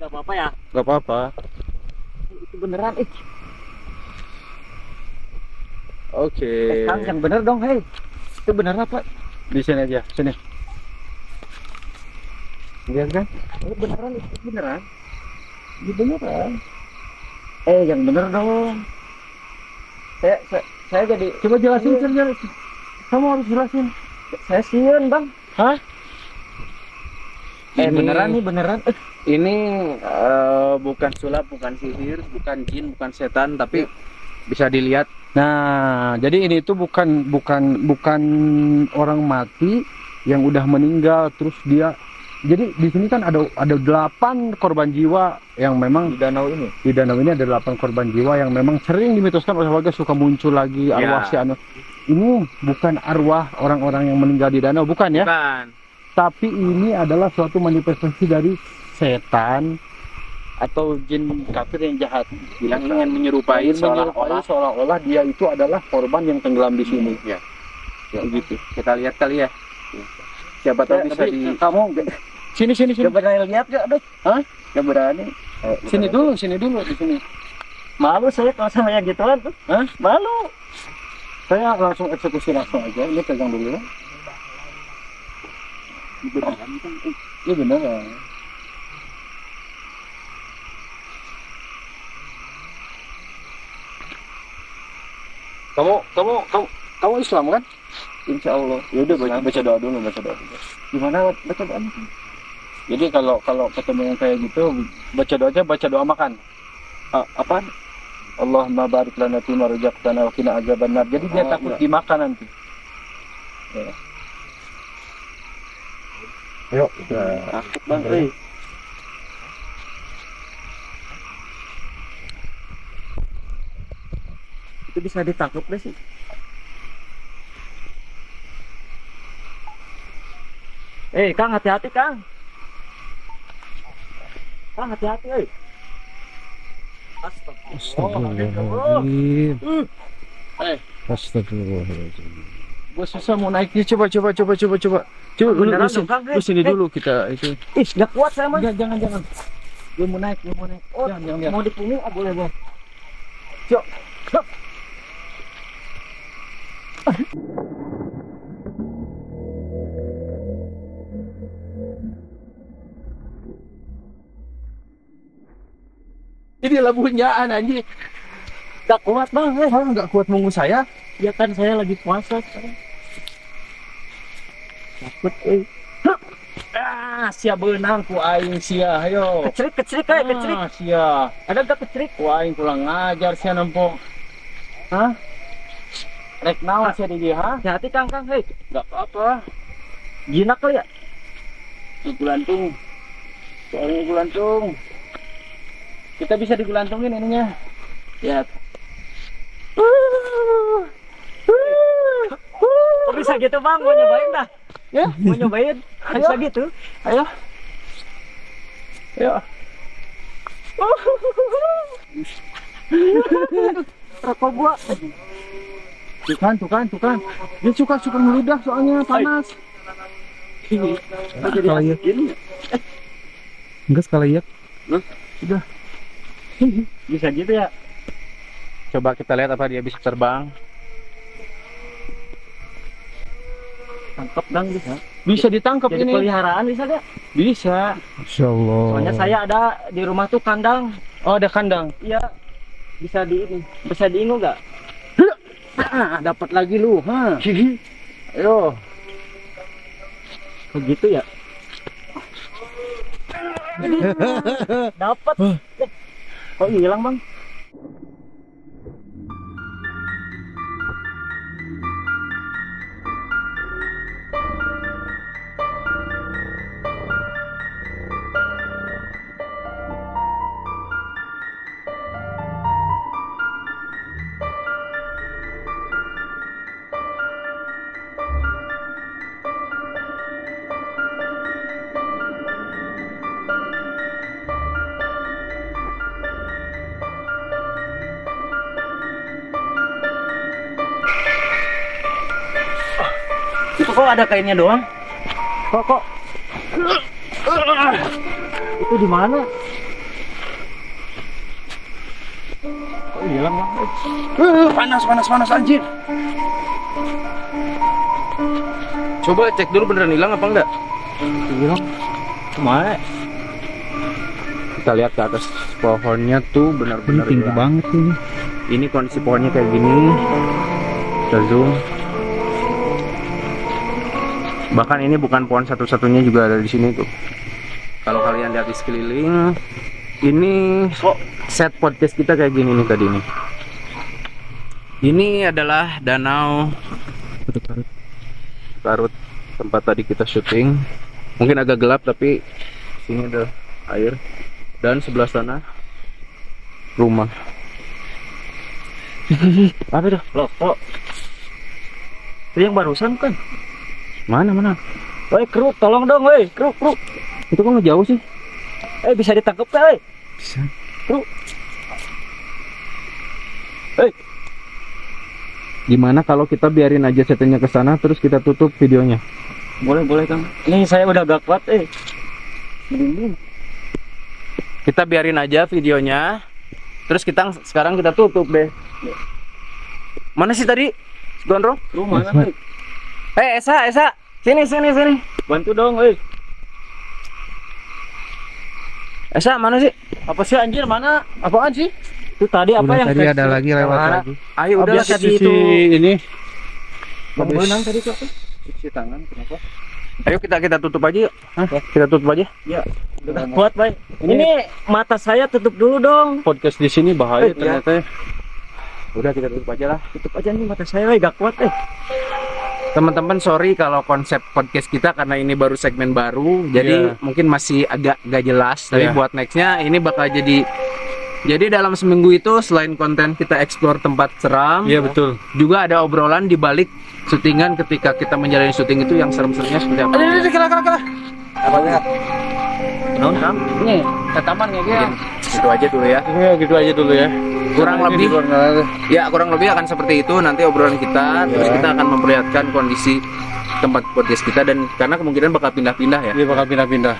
[SPEAKER 4] Gak apa-apa ya?
[SPEAKER 3] Gak apa-apa.
[SPEAKER 4] Itu beneran,
[SPEAKER 3] Oke.
[SPEAKER 4] Kang, yang bener dong, Itu bener apa?
[SPEAKER 3] Di sini aja, sini. Lihat kan?
[SPEAKER 4] Beneran, itu beneran. Itu beneran. Yang bener dong. Saya jadi...
[SPEAKER 3] Coba jelasin, jelasin. Kamu harus jelasin.
[SPEAKER 4] Saya sieun, Bang.
[SPEAKER 3] Hah?
[SPEAKER 1] Ini-
[SPEAKER 4] Beneran nih, beneran.
[SPEAKER 1] Ini bukan sulap, bukan sihir, bukan jin, bukan setan, tapi bisa dilihat.
[SPEAKER 3] Nah, jadi ini tuh bukan orang mati yang udah meninggal terus dia. Jadi di sini kan ada 8 korban jiwa yang memang
[SPEAKER 4] Di danau ini.
[SPEAKER 3] di danau ini ada 8 korban jiwa yang memang sering dimitoskan oleh warga suka muncul lagi arwah si anu. Ini bukan arwah orang-orang yang meninggal di danau, bukan ya?
[SPEAKER 1] Bukan.
[SPEAKER 3] Tapi ini adalah suatu manifestasi dari setan atau jin kafir yang jahat
[SPEAKER 1] Yang ingin menyerupai
[SPEAKER 3] seolah-olah dia itu adalah korban yang tenggelam di sini.
[SPEAKER 1] Ya.
[SPEAKER 3] Begitu.
[SPEAKER 1] Kita lihat kali ya. Siapa tahu bisa di
[SPEAKER 3] Kamu sini.
[SPEAKER 4] Gak berani lihat gak, Dok?
[SPEAKER 3] Hah?
[SPEAKER 4] Gak berani.
[SPEAKER 3] Sini dulu di sini.
[SPEAKER 4] Malu saya kalau sama yang gituan tuh.
[SPEAKER 3] Hah?
[SPEAKER 4] Malu.
[SPEAKER 3] Saya langsung eksekusi langsung aja. Ini pegang dulu. Ini beneran. Kamu Islam kan?
[SPEAKER 4] Insya Allah.
[SPEAKER 3] Ya udah baca doa dulu.
[SPEAKER 4] Gimana baca doa?
[SPEAKER 3] Jadi kalau ketemu yang kayak gitu baca doa makan. Apa? Allahumma barik lana fi ma razaqtana wa qina adzabannar. Jadi dia takut dimakan nanti. Ya. Ayo.
[SPEAKER 4] Takut Bang, euy. Itu bisa ditangkap deh sih. Kang, hati-hati, Kang. Kang, hati-hati, euy.
[SPEAKER 3] Astagfirullahaladzim. Astagfirullahaladzim. Gua susah mau naiknya. Coba. Coba
[SPEAKER 4] Beneran
[SPEAKER 3] lu
[SPEAKER 4] dong, Kang,
[SPEAKER 3] lu sini dulu kita itu.
[SPEAKER 4] Ih, gak kuat saya mah.
[SPEAKER 3] Jangan.
[SPEAKER 4] Gue mau naik. Oh,
[SPEAKER 3] Jangan.
[SPEAKER 4] mau dipunggung, boleh, Bang.
[SPEAKER 3] Ini labunyaan anjing.
[SPEAKER 4] Gak kuat, Bang.
[SPEAKER 3] Enggak kuat munggu saya.
[SPEAKER 4] Ya kan saya lagi puasa sekarang. Takut,
[SPEAKER 3] Sia beunang ku aing sia. Ayo.
[SPEAKER 4] Kecrik, kecrik.
[SPEAKER 3] Sia.
[SPEAKER 4] Ada gak kecrik?
[SPEAKER 3] Ku aing kurang ngajar sia nempo. Hah? Rek naon sia di dia, ha?
[SPEAKER 4] Hati-hati, Kang.
[SPEAKER 3] Enggak apa-apa.
[SPEAKER 4] Jinak kali ya?
[SPEAKER 3] Digulantung. Soalnya gulantung. Kita bisa digulantungin ininya. Lihat.
[SPEAKER 4] Kok bisa gitu, Bang? Mau nyobain dah?
[SPEAKER 3] Ya,
[SPEAKER 4] Mau nyobain? Bisa gitu?
[SPEAKER 3] ayo.
[SPEAKER 4] Rokok gua.
[SPEAKER 3] Tuh kan. Dia suka ngeludah soalnya panas.
[SPEAKER 4] Sekalian.
[SPEAKER 3] Enggak sekalian.
[SPEAKER 4] Bisa gitu ya?
[SPEAKER 1] Coba kita lihat apa dia bisa terbang.
[SPEAKER 4] Tangkap, Bang, bisa.
[SPEAKER 3] Bisa ditangkap
[SPEAKER 4] Jadi
[SPEAKER 3] ini.
[SPEAKER 4] peliharaan bisa gak?
[SPEAKER 3] Bisa. Insyaallah.
[SPEAKER 4] Soalnya saya ada di rumah tuh kandang.
[SPEAKER 3] Oh, ada kandang.
[SPEAKER 4] Iya. Bisa diingu gak?
[SPEAKER 3] Dapat lagi lu, ha. Ayo.
[SPEAKER 4] Begitu ya. Dapat. Kok hilang, Bang? Itu kok ada kainnya doang? Kok? Itu di mana? Kok hilang Bang?
[SPEAKER 3] Panas anjir.
[SPEAKER 1] Coba cek dulu beneran hilang apa enggak.
[SPEAKER 4] Hilang. Kemana?
[SPEAKER 1] Kita lihat ke atas pohonnya tuh benar-benar
[SPEAKER 6] Tinggi
[SPEAKER 1] hilang.
[SPEAKER 6] banget ini.
[SPEAKER 1] Ini kondisi pohonnya kayak gini. Kita zoom. Bahkan ini bukan pohon satu-satunya, juga ada di sini tuh. Kalau kalian lihat di sekeliling, ini kok set podcast kita kayak gini nih tadi nih. Ini adalah danau Garut, tempat tadi kita syuting. Mungkin agak gelap tapi sini ada air, dan sebelah sana rumah.
[SPEAKER 4] Apa itu? Loh, kok? Itu yang barusan kan?
[SPEAKER 1] Mana?
[SPEAKER 4] Woi, kru, tolong dong, woi, kru.
[SPEAKER 1] Itu kok ngejauh sih?
[SPEAKER 4] Bisa ditangkap ya, woi?
[SPEAKER 1] Bisa.
[SPEAKER 4] Kru.
[SPEAKER 1] Gimana kalau kita biarin aja settingnya ke sana terus kita tutup videonya?
[SPEAKER 4] Boleh, Kang. Ini saya udah gak kuat,
[SPEAKER 1] Kita biarin aja videonya. Terus sekarang kita tutup deh. Mana sih tadi? Gondrong?
[SPEAKER 4] Kru mana, woi?
[SPEAKER 1] Esa. Sini.
[SPEAKER 4] Bantu dong, woi.
[SPEAKER 1] Esa, mana sih?
[SPEAKER 3] Apa sih anjir, mana? Apaan sih?
[SPEAKER 4] Itu tadi apa
[SPEAKER 6] Udah
[SPEAKER 4] yang
[SPEAKER 6] tadi ada lagi lewat
[SPEAKER 4] Mana?
[SPEAKER 6] lagi.
[SPEAKER 1] Ayo udah
[SPEAKER 4] Biasa
[SPEAKER 1] tadi
[SPEAKER 4] di itu.
[SPEAKER 3] ini.
[SPEAKER 4] Bang Bonang tadi tuh apa?
[SPEAKER 3] Cuci tangan, kenapa?
[SPEAKER 1] Ayo kita tutup aja. Kita tutup aja.
[SPEAKER 4] Ya, udah gak kuat, Bay. Ini mata saya tutup dulu dong.
[SPEAKER 3] Podcast di sini bahaya ternyata.
[SPEAKER 1] Udah kita tutup aja lah.
[SPEAKER 4] Tutup aja nih mata saya, Bay. Gak kuat,
[SPEAKER 1] Teman-teman, sorry kalau konsep podcast kita karena ini baru segmen baru, jadi mungkin masih agak gak jelas. Tapi buat nextnya ini bakal jadi dalam seminggu itu selain konten kita explore tempat seram,
[SPEAKER 3] Iya betul.
[SPEAKER 1] juga ada obrolan di balik syutingan ketika kita menjalani syuting itu yang serem-seremnya seperti apa.
[SPEAKER 3] Ada kala.
[SPEAKER 1] Apa ya?
[SPEAKER 4] Non, Kang?
[SPEAKER 1] Ini ke taman ya, gitu aja dulu ya.
[SPEAKER 3] Ya gitu aja dulu ya.
[SPEAKER 1] Kurang lebih akan seperti itu nanti obrolan kita. Terus kita akan memperlihatkan kondisi tempat podcast kita, dan karena kemungkinan bakal pindah-pindah ya.
[SPEAKER 3] Dia bakal pindah-pindah.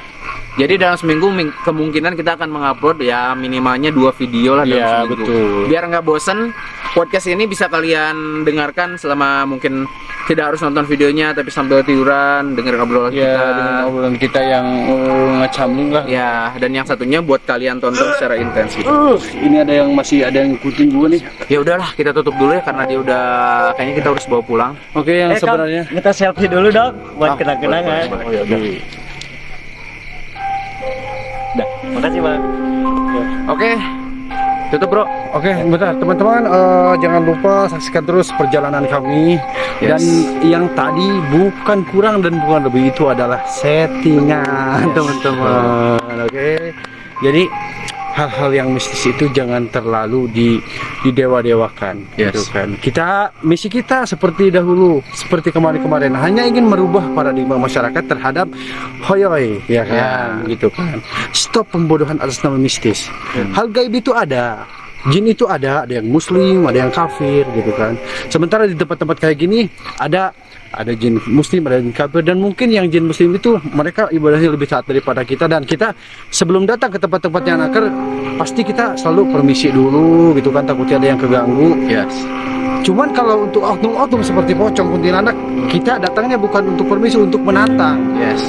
[SPEAKER 1] Jadi dalam seminggu kemungkinan kita akan mengupload ya minimalnya 2 video lah dalam
[SPEAKER 3] Iya,
[SPEAKER 1] seminggu.
[SPEAKER 3] betul.
[SPEAKER 1] Biar nggak bosen, podcast ini bisa kalian dengarkan selama mungkin tidak harus nonton videonya, tapi sambil tiduran dengar obrolan
[SPEAKER 3] Ya,
[SPEAKER 1] kita.
[SPEAKER 3] dengan obrolan kita yang ngecamling lah.
[SPEAKER 1] Ya, dan yang satunya buat kalian tonton secara intens gitu.
[SPEAKER 3] Ini ada yang masih ada yang ngikutin gue nih.
[SPEAKER 1] Ya udahlah, kita tutup dulu ya karena dia udah kayaknya kita harus bawa pulang.
[SPEAKER 3] Oke, yang
[SPEAKER 4] Kang,
[SPEAKER 3] sebenarnya.
[SPEAKER 4] kita selfie dulu dong buat kenang-kenangan.
[SPEAKER 3] Oh ya udah.
[SPEAKER 4] Dah, makasih, Bang.
[SPEAKER 1] Oke. Tutup, Bro.
[SPEAKER 3] Oke, bentar teman-teman, jangan lupa saksikan terus perjalanan kami.
[SPEAKER 1] Yes.
[SPEAKER 3] Dan yang tadi bukan kurang dan bukan lebih, itu adalah settingan, teman-teman. Oke. Jadi hal-hal yang mistis itu jangan terlalu didewa-dewakan, gitu
[SPEAKER 1] Yes.
[SPEAKER 3] kan. Misi kita seperti dahulu, seperti kemarin-kemarin, hanya ingin merubah paradigma masyarakat terhadap hoyoy, ya kan, gitu kan. Stop pembodohan atas nama mistis. Hal gaib itu ada. Jin itu ada yang muslim, ada yang kafir, gitu kan. Sementara di tempat-tempat kayak gini ada jin muslim, ada jin kafir, dan mungkin yang jin muslim itu mereka ibadahnya lebih taat daripada kita, dan kita sebelum datang ke tempat-tempat yang nakar pasti kita selalu permisi dulu, gitu kan, takutnya ada yang keganggu.
[SPEAKER 1] Yes.
[SPEAKER 3] Cuman kalau untuk oknum-oknum seperti pocong, kuntilanak, kita datangnya bukan untuk permisi, untuk menantang.
[SPEAKER 1] Yes.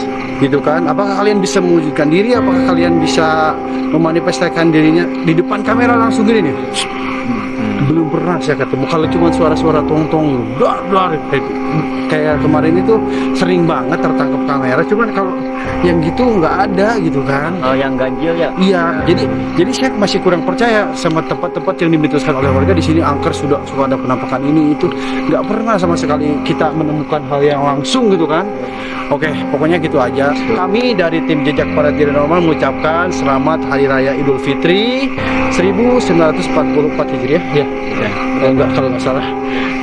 [SPEAKER 3] Gitu kan, apakah kalian bisa mewujudkan diri, apakah kalian bisa memanifestasikan dirinya di depan kamera langsung gini nih? Belum pernah pernah saya ketemu. Kalau cuma suara-suara tong-tong dar kayak kemarin itu sering banget tertangkap kamera, cuman kalau yang gitu nggak ada gitu kan.
[SPEAKER 4] Oh, yang ganjil ya.
[SPEAKER 3] Iya, jadi saya masih kurang percaya sama tempat-tempat yang dimitoskan oleh warga. Di sini angker sudah suka ada penampakan ini itu, nggak pernah sama sekali kita menemukan hal yang langsung gitu kan. Oke, pokoknya gitu aja. Kami dari tim Jejak Para Tidak Normal mengucapkan selamat Hari Raya Idul Fitri 1944 Hijriah ya. Enggak, kalau nggak salah.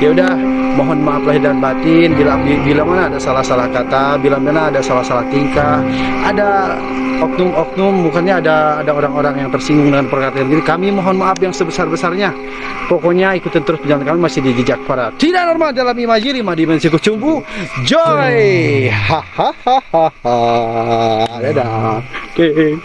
[SPEAKER 3] Ya udah, mohon maaf lahir dan batin bila mana ada salah-salah kata, bila mana ada salah-salah tingkah, ada oknum-oknum, bukannya ada orang-orang yang tersinggung dengan perkataan ini. Kami mohon maaf yang sebesar-besarnya. Pokoknya ikutin terus perjalanan kami masih di Jejak Para Tidak Normal dalam imaji 5 dimensi kecumbu. Joy. Hahaha. Dadah. Oke.